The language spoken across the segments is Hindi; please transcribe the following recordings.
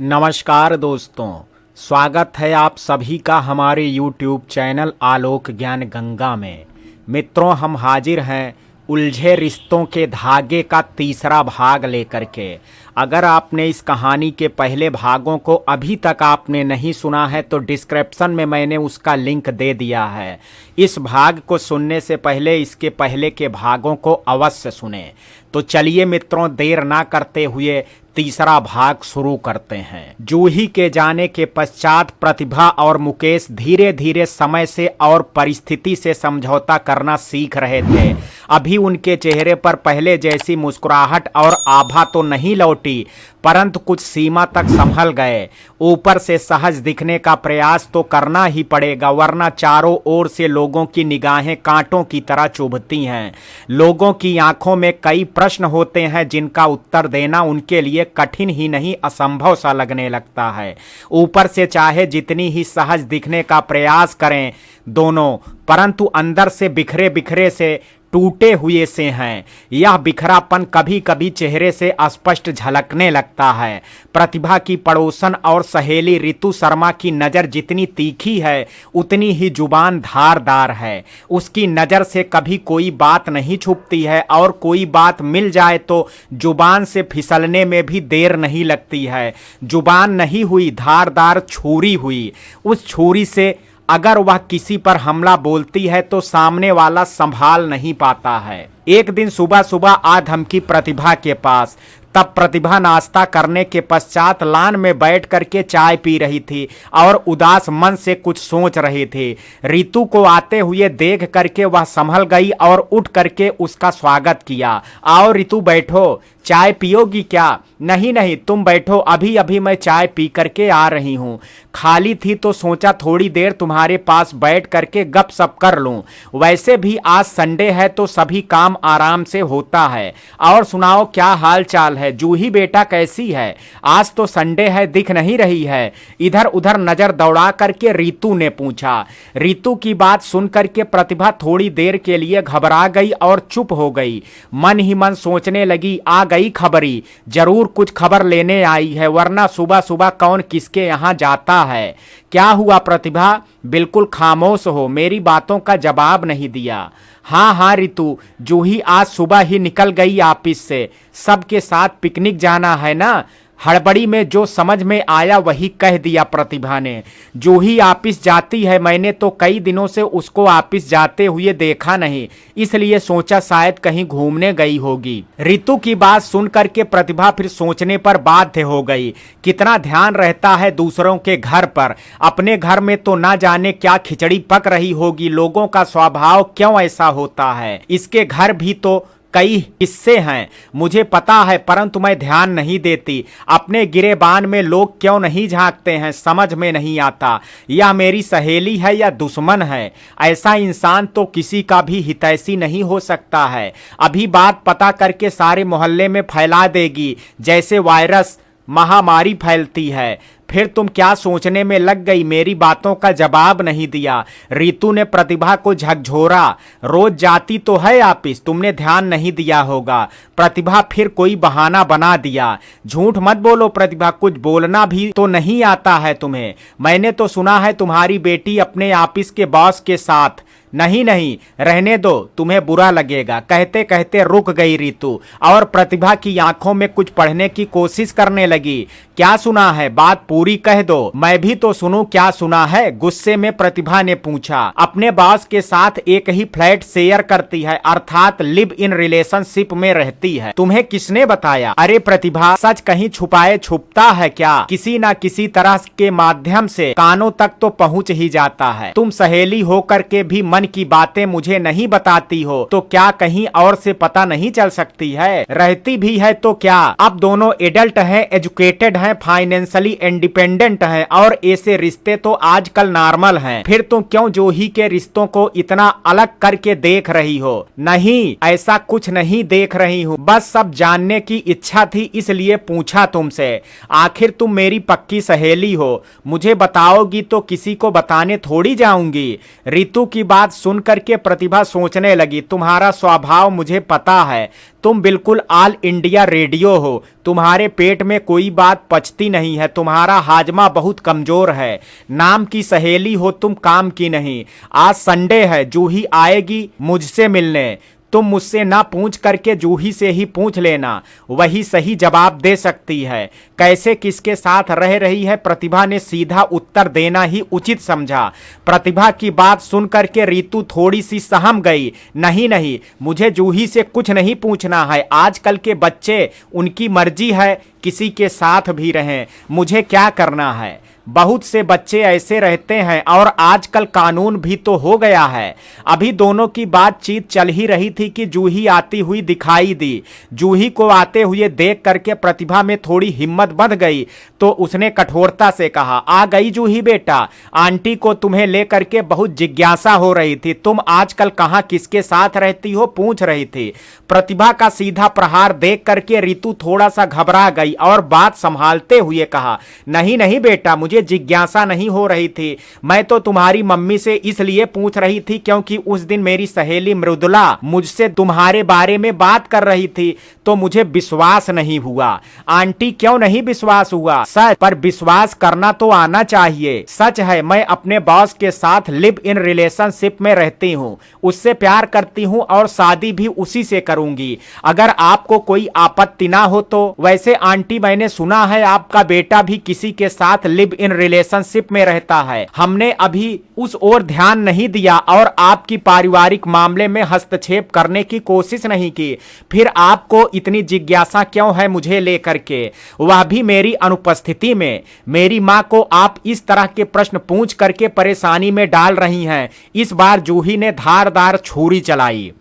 नमस्कार दोस्तों, स्वागत है आप सभी का हमारे YouTube चैनल आलोक ज्ञान गंगा में। मित्रों, हम हाजिर हैं उलझे रिश्तों के धागे का तीसरा भाग लेकर के। अगर आपने इस कहानी के पहले भागों को अभी तक आपने नहीं सुना है तो डिस्क्रिप्शन में मैंने उसका लिंक दे दिया है। इस भाग को सुनने से पहले इसके पहले के भागों को अवश्य सुने। तो चलिए मित्रों, देर ना करते हुए तीसरा भाग शुरू करते हैं। जूही के जाने के पश्चात प्रतिभा और मुकेश धीरे धीरे समय से और परिस्थिति से समझौता करना सीख रहे थे। अभी उनके चेहरे पर पहले जैसी मुस्कुराहट और आभा तो नहीं लौटी, परंतु कुछ सीमा तक संभल गए। ऊपर से सहज दिखने का प्रयास तो करना ही पड़ेगा, वरना चारों ओर से लोगों की निगाहें कांटों की तरह चुभती हैं। लोगों की आंखों में कई प्रश्न होते हैं जिनका उत्तर देना उनके लिए कठिन ही नहीं असंभव सा लगने लगता है। ऊपर से चाहे जितनी ही सहज दिखने का प्रयास करें दोनों, परंतु अंदर से बिखरे बिखरे से टूटे हुए से हैं। यह बिखरापन कभी कभी चेहरे से स्पष्ट झलकने लगता है। प्रतिभा की पड़ोसन और सहेली रितु शर्मा की नज़र जितनी तीखी है उतनी ही जुबान धारदार है। उसकी नज़र से कभी कोई बात नहीं छुपती है और कोई बात मिल जाए तो जुबान से फिसलने में भी देर नहीं लगती है। जुबान नहीं हुई, धारदार छुरी हुई। उस छुरी से अगर वह किसी पर हमला बोलती है तो सामने वाला संभाल नहीं पाता है। एक दिन सुबह सुबह आ धमकी प्रतिभा के पास। तब प्रतिभा नाश्ता करने के पश्चात लान में बैठ करके चाय पी रही थी और उदास मन से कुछ सोच रही थी। रितु को आते हुए देख करके वह संभल गई और उठ करके उसका स्वागत किया। आओ रितु, बैठो, चाय पियोगी क्या? नहीं नहीं, तुम बैठो, अभी अभी मैं चाय पी करके आ रही हूँ। खाली थी तो सोचा थोड़ी देर तुम्हारे पास बैठ करके गपशप कर लूँ। वैसे भी आज संडे है तो सभी काम आराम से होता है। और सुनाओ, क्या हाल चाल है? जूही बेटा कैसी है? आज तो संडे है, दिख नहीं रही है। इधर उधर नजर दौड़ा करके रितु ने पूछा। रितु की बात सुन करके प्रतिभा थोड़ी देर के लिए घबरा गई और चुप हो गई। मन ही मन सोचने लगी, आ गई खबरी, जरूर कुछ खबर लेने आई है, वरना सुबह सुबह कौन किसके यहाँ जाता है। क्या हुआ प्रतिभा? बिल्कुल खामोश हो, मेरी बातों का जवाब नहीं दिया। हाँ हाँ रितु, जूही आज सुबह ही निकल गई ऑफिस से। सबके साथ पिकनिक जाना है ना। हड़बड़ी में जो समझ में आया वही कह दिया प्रतिभा ने। जूही ऑफिस जाती है, मैंने तो कई दिनों से उसको ऑफिस जाते हुए देखा नहीं, इसलिए सोचा शायद कहीं घूमने गई होगी। रितु की बात सुन करके प्रतिभा फिर सोचने पर बाध्य हो गई। कितना ध्यान रहता है दूसरों के घर पर, अपने घर में तो ना जाने क्या खिचड़ी पक रही होगी। लोगों का स्वभाव क्यों ऐसा होता है? इसके घर भी तो कई हिस्से हैं, मुझे पता है, परंतु मैं ध्यान नहीं देती। अपने गिरेबान में लोग क्यों नहीं झांकते हैं, समझ में नहीं आता। यह मेरी सहेली है या दुश्मन है? ऐसा इंसान तो किसी का भी हितैषी नहीं हो सकता है। अभी बात पता करके सारे मोहल्ले में फैला देगी, जैसे वायरस महामारी फैलती है। फिर तुम क्या सोचने में लग गई? मेरी बातों का जवाब नहीं दिया। रितु ने प्रतिभा को झकझोरा। रोज जाती तो है ऑफिस, तुमने ध्यान नहीं दिया होगा। प्रतिभा फिर कोई बहाना बना दिया। झूठ मत बोलो प्रतिभा, कुछ बोलना भी तो नहीं आता है तुम्हें। मैंने तो सुना है तुम्हारी बेटी अपने ऑफिस के बॉस के साथ। नहीं नहीं, रहने दो, तुम्हें बुरा लगेगा। कहते कहते रुक गई रितु और प्रतिभा की आंखों में कुछ पढ़ने की कोशिश करने लगी। क्या सुना है? बात पूरी कह दो, मैं भी तो सुनूं। क्या सुना है? गुस्से में प्रतिभा ने पूछा। अपने बॉस के साथ एक ही फ्लैट शेयर करती है, अर्थात लिव इन रिलेशनशिप में रहती है। तुम्हें किसने बताया? अरे प्रतिभा, सच कहीं छुपाए छुपता है क्या? किसी ना किसी तरह के माध्यम से कानों तक तो पहुंच ही जाता है। तुम सहेली होकर के भी मन की बातें मुझे नहीं बताती हो तो क्या कहीं और से पता नहीं चल सकती है? रहती भी है तो क्या? अब दोनों एडल्ट हैं, एजुकेटेड हैं, फाइनेंशियली इंडिपेंडेंट हैं और ऐसे रिश्ते तो आजकल नॉर्मल हैं। फिर तुम क्यों जूही के रिश्तों को इतना अलग करके देख रही हो? नहीं, ऐसा कुछ नहीं देख रही हूँ, बस सब जानने की इच्छा थी इसलिए पूछा तुमसे। आखिर तुम मेरी पक्की सहेली हो, मुझे बताओगी तो किसी को बताने थोड़ी जाऊंगी। रितु की बात सुन करके प्रतिभा सोचने लगी, तुम्हारा स्वभाव मुझे पता है, तुम बिल्कुल ऑल इंडिया रेडियो हो, तुम्हारे पेट में कोई बात पचती नहीं है, तुम्हारा हाजमा बहुत कमजोर है। नाम की सहेली हो तुम, काम की नहीं। आज संडे है, जूही आएगी मुझसे मिलने, तुम मुझसे ना पूछ करके जूही से ही पूछ लेना, वही सही जवाब दे सकती है। कैसे किसके साथ रह रही है? प्रतिभा ने सीधा उत्तर देना ही उचित समझा। प्रतिभा की बात सुन करके रितु थोड़ी सी सहम गई। नहीं नहीं, मुझे जूही से कुछ नहीं पूछना है। आजकल के बच्चे, उनकी मर्जी है, किसी के साथ भी रहें, मुझे क्या करना है? बहुत से बच्चे ऐसे रहते हैं और आजकल कानून भी तो हो गया है। अभी दोनों की बातचीत चल ही रही थी कि जूही आती हुई दिखाई दी। जूही को आते हुए देख करके प्रतिभा में थोड़ी हिम्मत बढ़ गई, तो उसने कठोरता से कहा, आ गई जूही बेटा, आंटी को तुम्हें लेकर के बहुत जिज्ञासा हो रही थी, तुम आजकल कहाँ किसके साथ रहती हो, पूछ रही थी। प्रतिभा का सीधा प्रहार देख करके रितु थोड़ा सा घबरा गई और बात संभालते हुए कहा, नहीं नहीं बेटा, मुझे जिज्ञासा नहीं हो रही थी, मैं तो तुम्हारी मम्मी से इसलिए पूछ रही थी क्योंकि उस दिन मेरी सहेली मृदुला मुझसे तुम्हारे बारे में बात कर रही थी, तो मुझे विश्वास नहीं हुआ। आंटी, क्यों नहीं विश्वास हुआ? सच, पर विश्वास करना तो आना चाहिए। सच है, मैं अपने बॉस के साथ लिव इन रिलेशनशिप में रहती हूँ, उससे प्यार करती हूँ और शादी भी उसी से करूंगी। अगर आपको कोई आपत्ति ना हो तो। वैसे आंटी, मैंने सुना है आपका बेटा भी किसी के साथ लिव इन रिलेशनशिप में रहता है। हमने अभी उस ओर ध्यान नहीं दिया और आपकी पारिवारिक मामले में हस्तक्षेप करने की कोशिश नहीं की। फिर आपको इतनी जिज्ञासा क्यों है मुझे लेकर के, वह भी मेरी अनुपस्थिति में? मेरी मां को आप इस तरह के प्रश्न पूछ करके परेशानी में डाल रही हैं। इस बार जूही ने धारदार छुरी चलाई।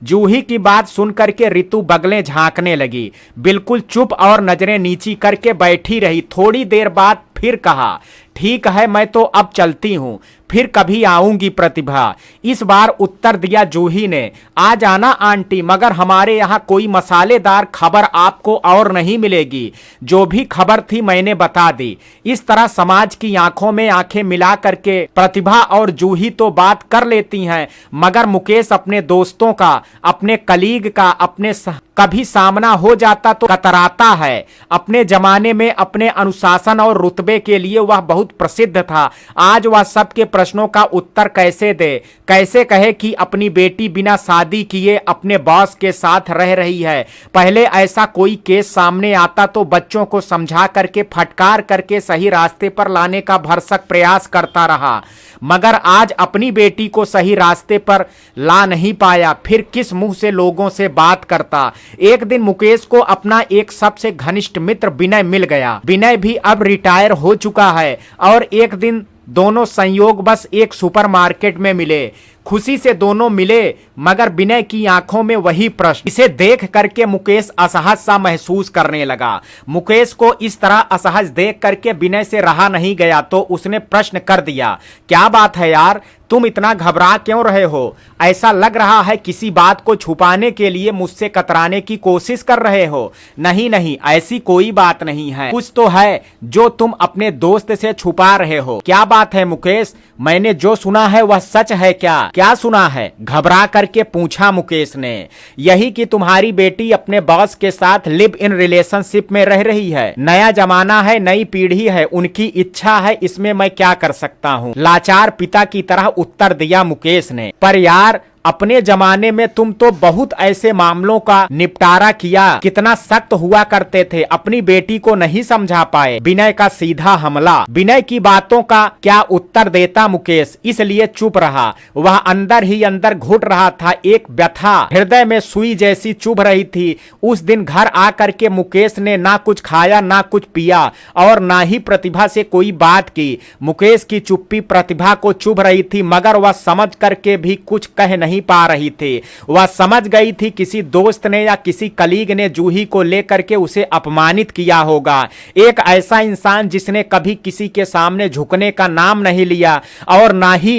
जूही की बात सुनकर के रितु बगलें झांकने लगी, बिल्कुल चुप और नजरें नीची करके बैठी रही। थोड़ी देर बाद फिर कहा, ठीक है, मैं तो अब चलती हूं, फिर कभी आऊंगी प्रतिभा। इस बार उत्तर दिया जूही ने, आ जाना आंटी, मगर हमारे यहाँ कोई मसालेदार खबर आपको और नहीं मिलेगी। जो भी खबर थी मैंने बता दी। इस तरह समाज की आंखों में आंखें मिला करके प्रतिभा और जूही तो बात कर लेती हैं, मगर मुकेश अपने दोस्तों का, अपने कलीग का, अपने कभी सामना हो जाता तो कतराता है। अपने जमाने में अपने अनुशासन और रुतबे के लिए वह बहुत प्रसिद्ध था। आज वह सबके प्रश्नों का उत्तर कैसे दे? कैसे कहे कि अपनी बेटी बिना शादी किए अपने बॉस के साथ रह रही है? पहले ऐसा कोई केस सामने आता तो बच्चों को समझा करके, फटकार करके सही रास्ते पर लाने का भरसक प्रयास करता रहा, मगर आज अपनी बेटी को सही रास्ते पर ला नहीं पाया, फिर किस मुंह से लोगों से बात करता? एक दिन मुकेश को अपना एक सबसे घनिष्ठ मित्र विनय मिल गया। विनय भी अब रिटायर हो चुका है और एक दिन दोनों संयोग बस एक सुपरमार्केट में मिले। खुशी से दोनों मिले, मगर विनय की आंखों में वही प्रश्न। इसे देख करके मुकेश असहज सा महसूस करने लगा। मुकेश को इस तरह असहज देख करके विनय से रहा नहीं गया, तो उसने प्रश्न कर दिया, क्या बात है यार, तुम इतना घबरा क्यों रहे हो? ऐसा लग रहा है किसी बात को छुपाने के लिए मुझसे कतराने की कोशिश कर रहे हो। नहीं नहीं, ऐसी कोई बात नहीं है। कुछ तो है जो तुम अपने दोस्त से छुपा रहे हो। क्या बात है मुकेश? मैंने जो सुना है वह सच है क्या? क्या सुना है? घबरा करके पूछा मुकेश ने। यही कि तुम्हारी बेटी अपने बॉस के साथ लिव इन रिलेशनशिप में रह रही है। नया जमाना है, नई पीढ़ी है, उनकी इच्छा है, इसमें मैं क्या कर सकता हूँ? लाचार पिता की तरह उत्तर दिया मुकेश ने। पर यार, अपने जमाने में तुम तो बहुत ऐसे मामलों का निपटारा किया, कितना सख्त हुआ करते थे, अपनी बेटी को नहीं समझा पाए। विनय का सीधा हमला। विनय की बातों का क्या उत्तर देता मुकेश, इसलिए चुप रहा। वह अंदर ही अंदर घुट रहा था, एक व्यथा हृदय में सुई जैसी चुभ रही थी। उस दिन घर आकर के मुकेश ने ना कुछ खाया, ना कुछ पिया और ना ही प्रतिभा से कोई बात की। मुकेश की चुप्पी प्रतिभा को चुभ रही थी, मगर वह समझ करके भी कुछ कह नहीं पा रही थी। वह समझ गई थी किसी दोस्त ने या किसी कलीग ने जूही को लेकर के उसे अपमानित किया होगा। एक ऐसा इंसान जिसने कभी किसी के सामने झुकने का नाम नहीं लिया और ना ही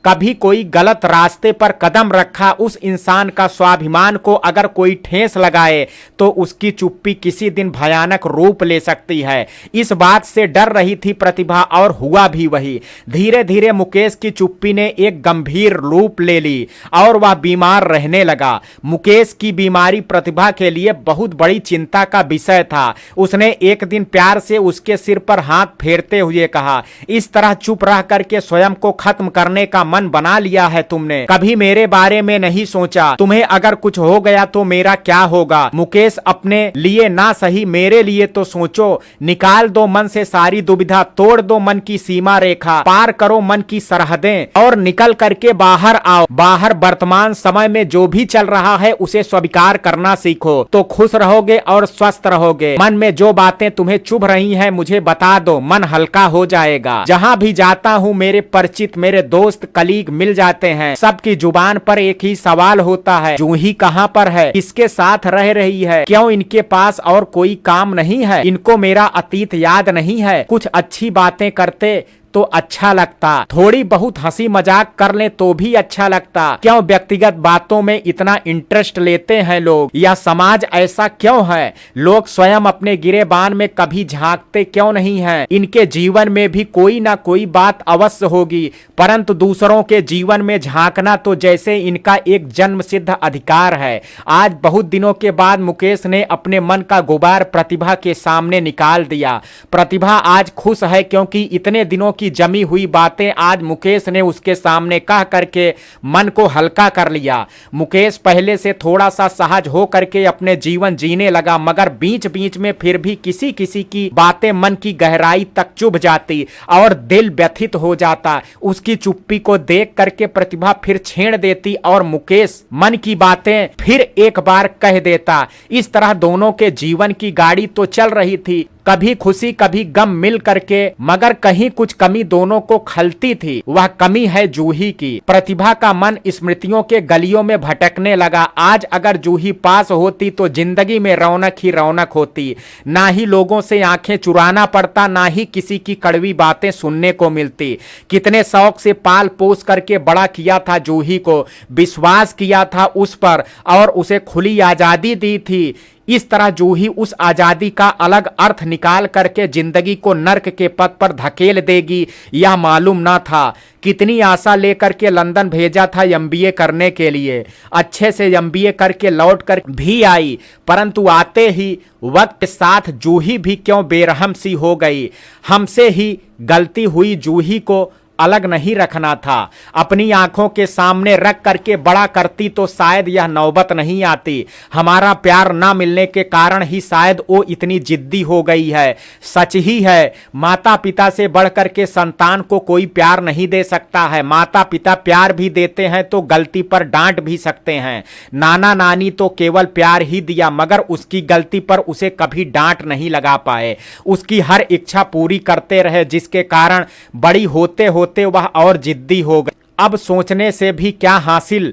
कभी कोई गलत रास्ते पर कदम रखा, उस इंसान का स्वाभिमान को अगर कोई ठेस लगाए तो उसकी चुप्पी किसी दिन भयानक रूप ले सकती है। इस बात से डर रही थी प्रतिभा और हुआ भी वही। धीरे धीरे मुकेश की चुप्पी ने एक गंभीर रूप ले ली और वह बीमार रहने लगा। मुकेश की बीमारी प्रतिभा के लिए बहुत बड़ी चिंता का विषय था। उसने एक दिन प्यार से उसके सिर पर हाथ फेरते हुए कहा, इस तरह चुप रह करके स्वयं को खत्म करने का मन बना लिया है तुमने? कभी मेरे बारे में नहीं सोचा? तुम्हें अगर कुछ हो गया तो मेरा क्या होगा? मुकेश, अपने लिए ना सही मेरे लिए तो सोचो। निकाल दो मन से सारी दुविधा, तोड़ दो मन की सीमा रेखा, पार करो मन की सरहदें और निकल करके बाहर आओ। बाहर वर्तमान समय में जो भी चल रहा है उसे स्वीकार करना सीखो तो खुश रहोगे और स्वस्थ रहोगे। मन में जो बातें तुम्हें चुभ रही हैं मुझे बता दो, मन हल्का हो जाएगा। जहां भी जाता हूं मेरे परिचित, मेरे दोस्त, कलीग मिल जाते हैं। सबकी जुबान पर एक ही सवाल होता है, जूही कहां पर है, किसके साथ रह रही है, क्यों इनके पास और कोई काम नहीं है, इनको मेरा अतीत याद नहीं है। कुछ अच्छी बातें करते तो अच्छा लगता, थोड़ी बहुत हंसी मजाक कर ले तो भी अच्छा लगता। क्यों व्यक्तिगत बातों में इतना इंटरेस्ट लेते हैं लोग? या समाज ऐसा क्यों है? लोग स्वयं अपने गिरेबान में कभी झांकते क्यों नहीं हैं? इनके जीवन में भी कोई ना कोई बात अवश्य होगी, परंतु दूसरों के जीवन में झांकना तो जैसे इनका एक जन्म सिद्ध अधिकार है। आज बहुत दिनों के बाद मुकेश ने अपने मन का गुबार प्रतिभा के सामने निकाल दिया। प्रतिभा आज खुश है क्योंकि इतने दिनों की जमी हुई बातें आज मुकेश ने उसके सामने कह करके मन को हल्का कर लिया। मुकेश पहले से थोड़ा सा सहज हो करके अपने जीवन जीने लगा, मगर बीच बीच में फिर भी किसी किसी की बातें मन की गहराई तक चुभ जाती और दिल व्यथित हो जाता। उसकी चुप्पी को देख करके प्रतिभा फिर छेड़ देती और मुकेश मन की बातें फिर एक बार कह देता। इस तरह दोनों के जीवन की गाड़ी तो चल रही थी, कभी खुशी कभी गम मिल करके, मगर कहीं कुछ कमी दोनों को खलती थी। वह कमी है जूही की। प्रतिभा का मन स्मृतियों के गलियों में भटकने लगा। आज अगर जूही पास होती तो जिंदगी में रौनक ही रौनक होती। ना ही लोगों से आंखें चुराना पड़ता, ना ही किसी की कड़वी बातें सुनने को मिलती। कितने शौक से पाल पोस करके बड़ा किया था जूही को, विश्वास किया था उस पर और उसे खुली आजादी दी थी। इस तरह जूही उस आजादी का अलग अर्थ निकाल करके जिंदगी को नर्क के पथ पर धकेल देगी यह मालूम ना था। कितनी आशा लेकर के लंदन भेजा था एमबीए करने के लिए, अच्छे से एमबीए करके लौट कर भी आई, परंतु आते ही वक्त के साथ जूही भी क्यों बेरहम सी हो गई। हमसे ही गलती हुई, जूही को अलग नहीं रखना था। अपनी आंखों के सामने रख करके बड़ा करती तो शायद यह नौबत नहीं आती। हमारा प्यार ना मिलने के कारण ही शायद वो इतनी जिद्दी हो गई है। सच ही है, माता पिता से बढ़ करके संतान को कोई प्यार नहीं दे सकता है। माता पिता प्यार भी देते हैं तो गलती पर डांट भी सकते हैं। नाना नानी तो केवल प्यार ही दिया, मगर उसकी गलती पर उसे कभी डांट नहीं लगा पाए। उसकी हर इच्छा पूरी करते रहे, जिसके कारण बड़ी होते वह और जिद्दी हो गई। अब सोचने से भी क्या हासिल,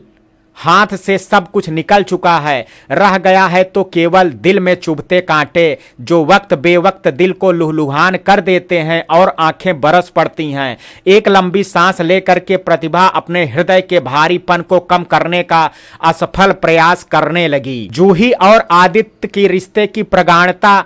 हाथ से सब कुछ निकल चुका है। रह गया है तो केवल दिल में चुभते कांटे, जो वक्त बेवक्त दिल को लुहलुहान कर देते हैं और आंखें बरस पड़ती हैं। एक लंबी सांस लेकर के प्रतिभा अपने हृदय के भारीपन को कम करने का असफल प्रयास करने लगी। जूही और आदित्य की रिश्ते की प्रगाढ़ता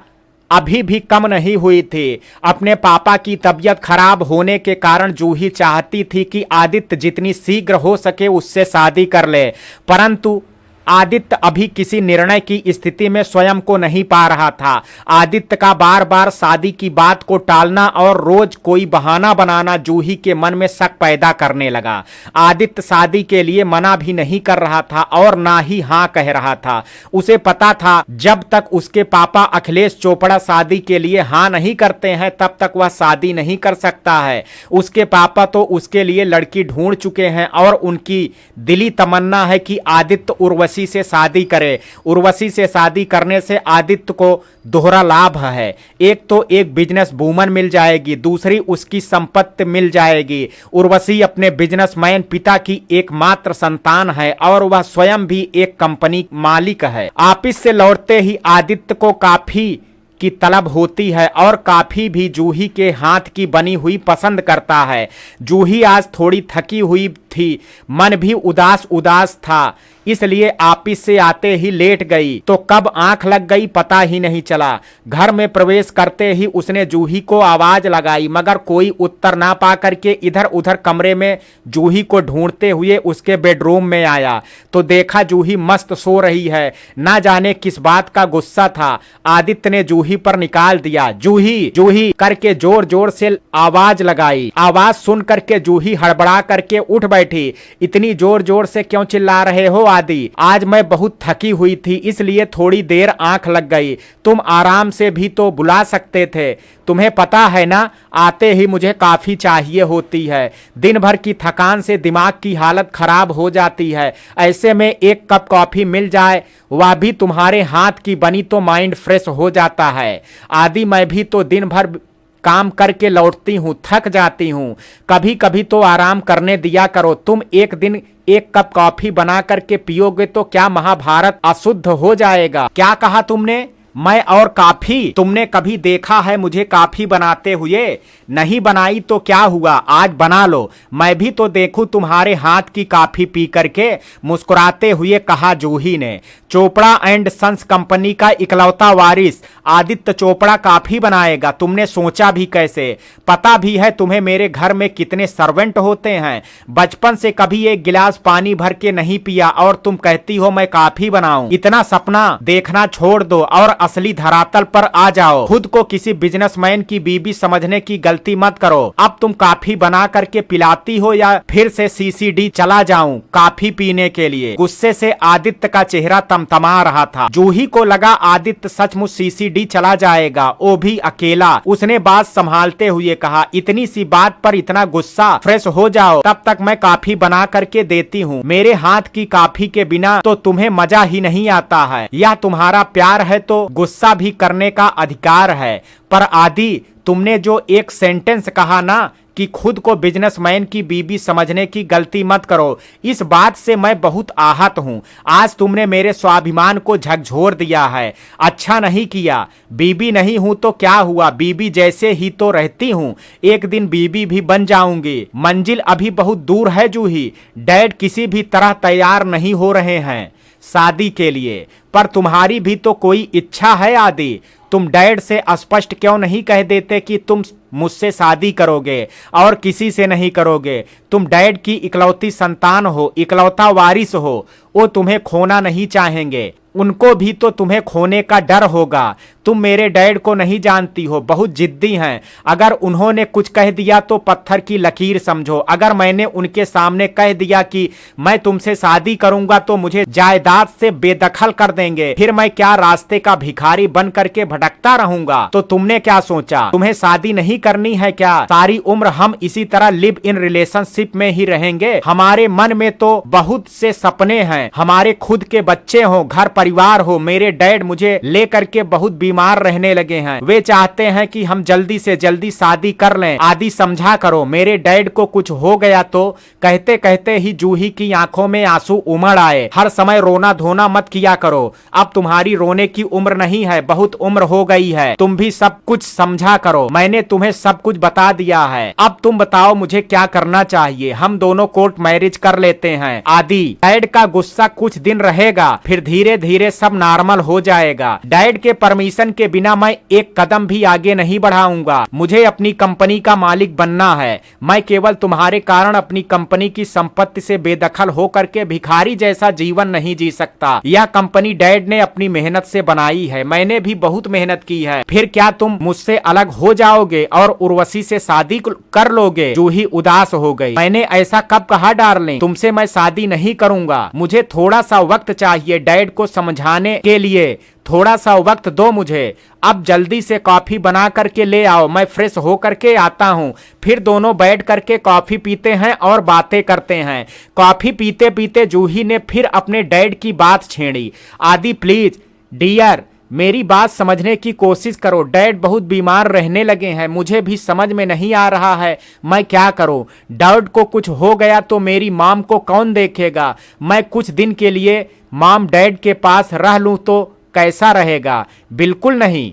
अभी भी कम नहीं हुई थी। अपने पापा की तबीयत खराब होने के कारण जूही चाहती थी कि आदित्य जितनी शीघ्र हो सके उससे शादी कर ले, परंतु आदित्य अभी किसी निर्णय की स्थिति में स्वयं को नहीं पा रहा था। आदित्य का बार बार शादी की बात को टालना और रोज कोई बहाना बनाना जूही के मन में शक पैदा करने लगा। आदित्य शादी के लिए मना भी नहीं कर रहा था और ना ही हाँ कह रहा था। उसे पता था जब तक उसके पापा अखिलेश चोपड़ा शादी के लिए हाँ नहीं करते हैं तब तक वह शादी नहीं कर सकता है। उसके पापा तो उसके लिए लड़की ढूंढ चुके हैं और उनकी दिली तमन्ना है कि आदित्य उर्वशी से शादी करे। उर्वशी से शादी करने से आदित्य को दोहरा लाभ है। एक तो एक बिजनेस वूमन मिल जाएगी, दूसरी उसकी संपत्ति मिल जाएगी। उर्वशी अपने बिजनेसमैन पिता की एकमात्र संतान है और वह स्वयं भी एक कंपनी मालिक है। ऑफिस से लौटते ही आदित्य को काफी की तलब होती है और काफी भी जूही के हाथ की बनी हुई पसंद करता है। जूही आज थोड़ी थकी हुई थी, मन भी उदास उदास था, इसलिए ऑफिस से आते ही लेट गई तो कब आंख लग गई पता ही नहीं चला। घर में प्रवेश करते ही उसने जूही को आवाज लगाई, मगर कोई उत्तर ना पा करके इधर उधर कमरे में जूही को ढूंढते हुए उसके बेडरूम में आया तो देखा जूही मस्त सो रही है। ना जाने किस बात का गुस्सा था, आदित्य ने जूही पर निकाल दिया। जूही जूही करके जोर जोर से आवाज लगाई। आवाज सुन करके जूही हड़बड़ा करके उठ बैठी। इतनी जोर जोर से क्यों चिल्ला रहे हो आदि? आज मैं बहुत थकी हुई थी, इसलिए थोड़ी देर आंख लग गई। तुम आराम से भी तो बुला सकते थे। तुम्हें पता है ना, आते ही मुझे काफी चाहिए होती है। दिन भर की थकान से दिमाग की हालत खराब हो जाती है। ऐसे में एक कप कॉफी मिल जाए, वह भी तुम्हारे हाथ की बनी, तो माइंड फ्रेश हो जाता है। आदि मैं भी तो दिन भर काम करके लौटती हूँ, थक जाती हूँ, कभी कभी तो आराम करने दिया करो। तुम एक दिन एक कप कॉफी बना करके पियोगे तो क्या महाभारत अशुद्ध हो जाएगा? क्या कहा तुमने? मैं और काफी? तुमने कभी देखा है मुझे काफी बनाते हुए? नहीं बनाई तो क्या हुआ, आज बना लो, मैं भी तो देखूं तुम्हारे हाथ की काफी पी करके, मुस्कुराते हुए कहा जूही ने। चोपड़ा एंड सन्स कंपनी का इकलौता वारिस आदित्य चोपड़ा काफी बनाएगा? तुमने सोचा भी कैसे? पता भी है तुम्हें मेरे घर में कितने सर्वेंट होते हैं? बचपन से कभी एक गिलास पानी भर के नहीं पिया और तुम कहती हो मैं काफी बनाऊं? इतना सपना देखना छोड़ दो और असली धरातल पर आ जाओ। खुद को किसी बिजनेसमैन की बीबी समझने की गलती मत करो। अब तुम काफी बना करके पिलाती हो या फिर से सीसीडी चला जाऊं काफी पीने के लिए? गुस्से से आदित्य का चेहरा तमतमा रहा था। जूही को लगा आदित्य सचमुच सीसीडी चला जाएगा, वो भी अकेला। उसने बात संभालते हुए कहा, इतनी सी बात पर इतना गुस्सा? फ्रेश हो जाओ, तब तक मैं काफी बना करके देती हूँ। मेरे हाथ की काफी के बिना तो तुम्हें मजा ही नहीं आता है। यह तुम्हारा प्यार है तो गुस्सा भी करने का अधिकार है। पर आदि, तुमने जो एक सेंटेंस कहा ना कि खुद को बिजनेसमैन की बीबी समझने की गलती मत करो, इस बात से मैं बहुत आहत हूं। आज तुमने मेरे स्वाभिमान को झकझोर दिया है। अच्छा नहीं किया। बीबी नहीं हूं तो क्या हुआ, बीबी जैसे ही तो रहती हूं, एक दिन बीबी भी बन जाऊंगी। मंजिल अभी बहुत दूर है जूही। डैड किसी भी तरह तैयार नहीं हो रहे हैं शादी के लिए, पर तुम्हारी भी तो कोई इच्छा है आदि। तुम डैड से स्पष्ट क्यों नहीं कह देते कि तुम मुझसे शादी करोगे और किसी से नहीं करोगे? तुम डैड की इकलौती संतान हो, इकलौता वारिस हो, वो तुम्हें खोना नहीं चाहेंगे। उनको भी तो तुम्हें खोने का डर होगा। तुम मेरे डैड को नहीं जानती हो, बहुत जिद्दी हैं। अगर उन्होंने कुछ कह दिया तो पत्थर की लकीर समझो। अगर मैंने उनके सामने कह दिया कि मैं तुमसे शादी करूंगा तो मुझे जायदाद से बेदखल कर देंगे, फिर मैं क्या रास्ते का भिखारी बन करके भटकता रहूंगा? तो तुमने क्या सोचा, तुम्हें शादी नहीं करनी है क्या? सारी उम्र हम इसी तरह लिव इन रिलेशनशिप में ही रहेंगे? हमारे मन में तो बहुत से सपने हैं, हमारे खुद के बच्चे हो, घर परिवार हो। मेरे डैड मुझे लेकर के बहुत बीमार रहने लगे हैं। वे चाहते हैं कि हम जल्दी से जल्दी शादी कर लें। आदि समझा करो, मेरे डैड को कुछ हो गया तो। कहते कहते ही जूही की आंखों में आंसू उमड़ आए। हर समय रोना धोना मत किया करो, अब तुम्हारी रोने की उम्र नहीं है, बहुत उम्र हो गई है। तुम भी सब कुछ समझा करो, मैंने तुम्हें सब कुछ बता दिया है। अब तुम बताओ मुझे क्या करना चाहिए? हम दोनों कोर्ट मैरिज कर लेते हैं। आदि, डैड का गुस्सा कुछ दिन रहेगा, फिर धीरे धीरे सब नॉर्मल हो जाएगा। डैड के परमिशन के बिना मैं एक कदम भी आगे नहीं बढ़ाऊंगा। मुझे अपनी कंपनी का मालिक बनना है। मैं केवल तुम्हारे कारण अपनी कंपनी की संपत्ति से बेदखल होकर के भिखारी जैसा जीवन नहीं जी सकता। यह कंपनी डैड ने अपनी मेहनत से बनाई है, मैंने भी बहुत मेहनत की है। फिर क्या तुम मुझसे अलग हो जाओगे और उर्वशी से शादी कर लोगे? जूही उदास हो गई। मैंने ऐसा कब कहा डार्लिंग? तुमसे मैं शादी नहीं करूंगा। मुझे थोड़ा सा वक्त चाहिए डैड को समझाने के लिए, थोड़ा सा वक्त दो मुझे। अब जल्दी से कॉफी बना करके ले आओ, मैं फ्रेश हो करके आता हूँ। फिर दोनों बैठ करके कॉफी पीते हैं और बातें करते हैं। कॉफी पीते पीते जूही ने फिर अपने डैड की बात छेड़ी। आदि प्लीज डियर, मेरी बात समझने की कोशिश करो। डैड बहुत बीमार रहने लगे हैं, मुझे भी समझ में नहीं आ रहा है मैं क्या करूं। डैड को कुछ हो गया तो मेरी मॉम को कौन देखेगा? मैं कुछ दिन के लिए मॉम डैड के पास रह लूं तो कैसा रहेगा? बिल्कुल नहीं,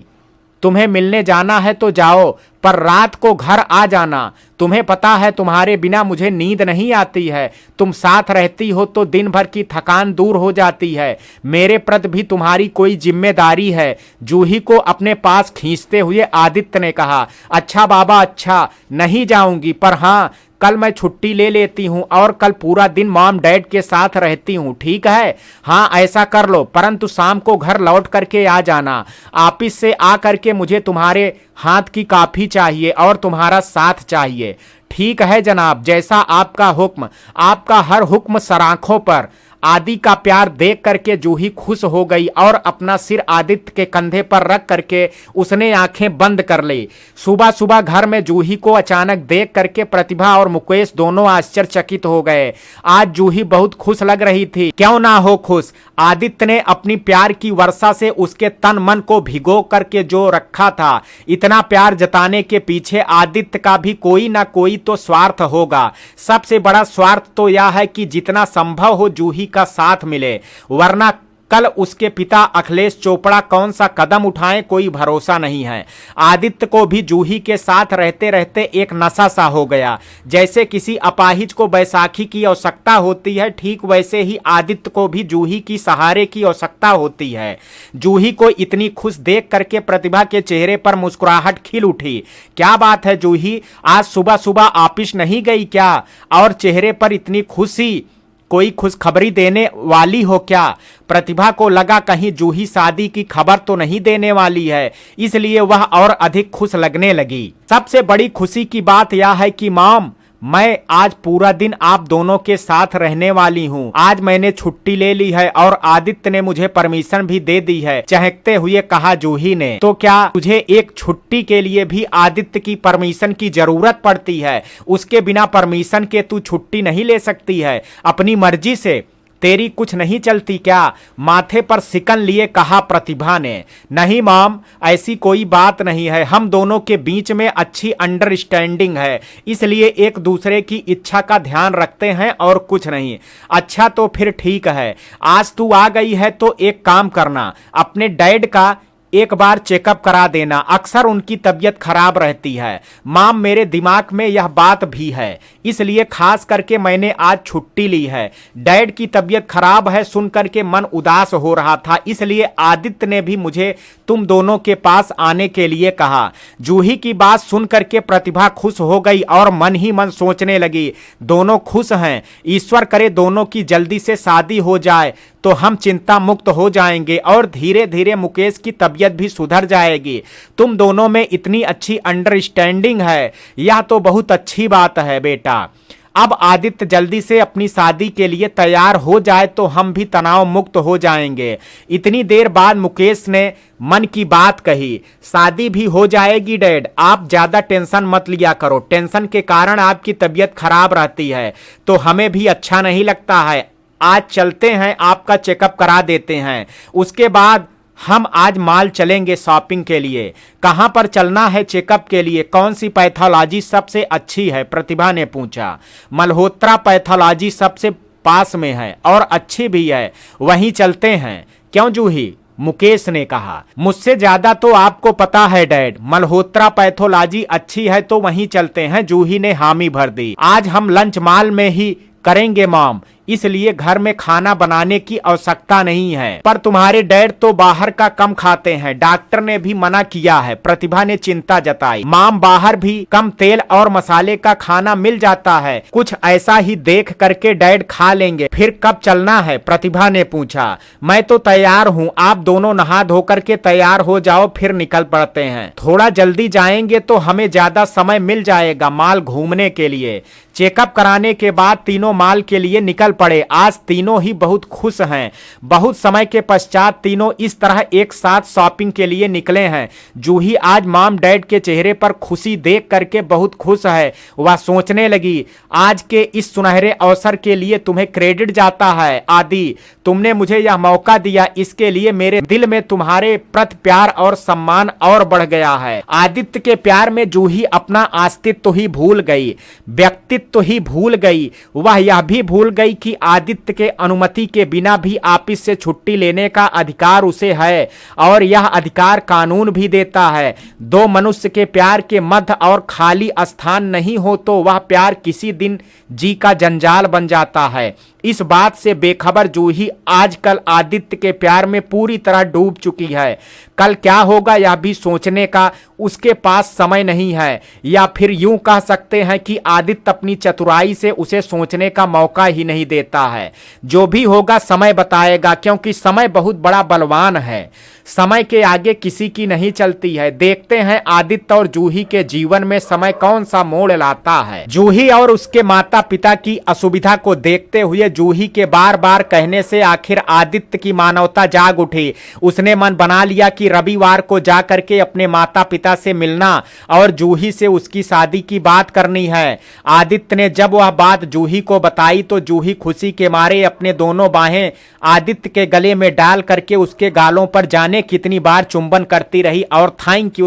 तुम्हें मिलने जाना है तो जाओ, पर रात को घर आ जाना। तुम्हें पता है तुम्हारे बिना मुझे नींद नहीं आती है। तुम साथ रहती हो तो दिन भर की थकान दूर हो जाती है। मेरे प्रति भी तुम्हारी कोई जिम्मेदारी है। जूही को अपने पास खींचते हुए आदित्य ने कहा, अच्छा बाबा अच्छा, नहीं जाऊंगी, पर हाँ कल मैं छुट्टी ले लेती हूँ और कल पूरा दिन मॉम डैड के साथ रहती हूँ, ठीक है? हाँ ऐसा कर लो, परंतु शाम को घर लौट करके आ जाना। ऑफिस से आ करके मुझे तुम्हारे हाथ की कॉफी चाहिए और तुम्हारा साथ चाहिए। ठीक है जनाब, जैसा आपका हुक्म। आपका हर हुक्म सराखों पर। आदि का प्यार देख करके जूही खुश हो गई और अपना सिर आदित्य के कंधे पर रख करके उसने आंखें बंद कर ली। सुबह सुबह घर में जूही को अचानक देख करके प्रतिभा और मुकेश दोनों आश्चर्यचकित हो गए। आज जूही बहुत खुश लग रही थी। क्यों ना हो खुश? आदित्य ने अपनी प्यार की वर्षा से उसके तन मन को भिगो करके जो रखा था। इतना प्यार जताने के पीछे आदित्य का भी कोई ना कोई तो स्वार्थ होगा। सबसे बड़ा स्वार्थ तो यह है कि जितना संभव हो जूही का साथ मिले, वरना कल उसके पिता अखिलेश चोपड़ा कौन सा कदम उठाएं कोई भरोसा नहीं है। आदित्य को भी जूही के साथ रहते रहते एक नशा सा हो गया। जैसे किसी अपाहिज को बैसाखी की आवश्यकता होती है, ठीक वैसे ही आदित्य को भी जूही की सहारे की आवश्यकता होती है। जूही को इतनी खुश देख करके प्रतिभा के चेहरे पर मुस्कुराहट खिल उठी। क्या बात है जूही, आज सुबह सुबह ऑफिस नहीं गई क्या? और चेहरे पर इतनी खुशी, कोई खुशखबरी देने वाली हो क्या? प्रतिभा को लगा कहीं जूही शादी की खबर तो नहीं देने वाली है, इसलिए वह और अधिक खुश लगने लगी। सबसे बड़ी खुशी की बात यह है कि मॉम, मैं आज पूरा दिन आप दोनों के साथ रहने वाली हूँ। आज मैंने छुट्टी ले ली है और आदित्य ने मुझे परमिशन भी दे दी है, चहकते हुए कहा जूही ने। तो क्या तुझे एक छुट्टी के लिए भी आदित्य की परमिशन की जरूरत पड़ती है? उसके बिना परमिशन के तू छुट्टी नहीं ले सकती है अपनी मर्जी से? तेरी कुछ नहीं चलती क्या? माथे पर सिकन लिए कहा प्रतिभा ने। नहीं मॉम, ऐसी कोई बात नहीं है। हम दोनों के बीच में अच्छी अंडरस्टैंडिंग है, इसलिए एक दूसरे की इच्छा का ध्यान रखते हैं और कुछ नहीं। अच्छा तो फिर ठीक है, आज तू आ गई है तो एक काम करना, अपने डैड का एक बार चेकअप करा देना। अक्सर उनकी तबीयत खराब रहती है। माम, मेरे दिमाग में यह बात भी है, इसलिए खास करके मैंने आज छुट्टी ली है। डैड की तबीयत खराब है सुन करके मन उदास हो रहा था, इसलिए आदित्य ने भी मुझे तुम दोनों के पास आने के लिए कहा। जूही की बात सुन करके प्रतिभा खुश हो गई और मन ही मन सोचने लगी, दोनों खुश हैं, ईश्वर करे दोनों की जल्दी से शादी हो जाए तो हम चिंता मुक्त हो जाएंगे और धीरे धीरे मुकेश की तबीयत भी सुधर जाएगी। तुम दोनों में इतनी अच्छी अंडरस्टैंडिंग है, यह तो बहुत अच्छी बात है बेटा। अब आदित्य जल्दी से अपनी शादी के लिए तैयार हो जाए तो हम भी तनाव मुक्त हो जाएंगे। इतनी देर बाद मुकेश ने मन की बात कही, शादी भी हो जाएगी डैड, आप ज्यादा टेंशन मत लिया करो। टेंशन के कारण आपकी तबीयत खराब रहती है तो हमें भी अच्छा नहीं लगता है। आज चलते हैं, आपका चेकअप करा देते हैं, उसके बाद हम आज मॉल चलेंगे शॉपिंग के लिए। कहां पर चलना है चेकअप के लिए? कौन सी पैथोलॉजी सबसे अच्छी है? प्रतिभा ने पूछा। मल्होत्रा पैथोलॉजी सबसे पास में है और अच्छी भी है, वहीं चलते हैं। क्यों जूही? मुकेश ने कहा। मुझसे ज्यादा तो आपको पता है डैड, मल्होत्रा पैथोलॉजी अच्छी है तो वहीं चलते हैं। जूही ने हामी भर दी। आज हम लंच मॉल में ही करेंगे मॉम, इसलिए घर में खाना बनाने की आवश्यकता नहीं है। पर तुम्हारे डैड तो बाहर का कम खाते हैं, डॉक्टर ने भी मना किया है। प्रतिभा ने चिंता जताई। माम, बाहर भी कम तेल और मसाले का खाना मिल जाता है, कुछ ऐसा ही देख करके डैड खा लेंगे। फिर कब चलना है? प्रतिभा ने पूछा। मैं तो तैयार हूँ, आप दोनों नहा धो करके तैयार हो जाओ, फिर निकल पड़ते हैं। थोड़ा जल्दी जाएंगे तो हमें ज्यादा समय मिल जाएगा मॉल घूमने के लिए। चेकअप कराने के बाद तीनों मॉल के लिए निकल पड़े। आज तीनों ही बहुत खुश हैं। बहुत समय के पश्चात तीनों इस तरह एक साथ शॉपिंग के लिए निकले हैं। जूही आज मॉम डैड के चेहरे पर खुशी देख करके बहुत खुश है। वह सोचने लगी, आज के इस सुनहरे अवसर के लिए तुम्हें क्रेडिट जाता है आदि। तुमने मुझे यह मौका दिया, इसके लिए मेरे दिल में तुम्हारे प्रति प्यार और सम्मान और बढ़ गया है। आदित्य के प्यार में जूही अपना अस्तित्व ही भूल गई, व्यक्तित्व ही भूल गई। वह यह भी भूल गई क्योंकि आदित्य के अनुमति के बिना भी ऑफिस से छुट्टी लेने का अधिकार उसे है और यह अधिकार कानून भी देता है। दो मनुष्य के प्यार के मध्य और खाली स्थान नहीं हो तो वह प्यार किसी दिन जी का जंजाल बन जाता है। इस बात से बेखबर जूही आजकल आदित्य के प्यार में पूरी तरह डूब चुकी है। कल क्या होगा यह भी सोचने का उसके पास समय नहीं है, या फिर यूं कह सकते हैं कि आदित्य अपनी चतुराई से उसे सोचने का मौका ही नहीं देता है। जो भी होगा समय बताएगा, क्योंकि समय बहुत बड़ा बलवान है। समय के आगे किसी की नहीं चलती है। देखते हैं आदित्य और जूही के जीवन में समय कौन सा मोड़ लाता है। जूही और उसके माता पिता की असुविधा को देखते हुए जूही के बार बार कहने से आखिर आदित्य की मानवता जाग उठी। उसने मन बना लिया कि रविवार को जाकर के अपने माता पिता से मिलना और जूही से उसकी शादी की बात करनी है। आदित्य ने जब वह बात जूही को बताई तो जूही खुशी के मारे अपने दोनों बाहें आदित्य के गले में डाल करके उसके गालों पर जाने कितनी बार चुंबन करती रही और थैंक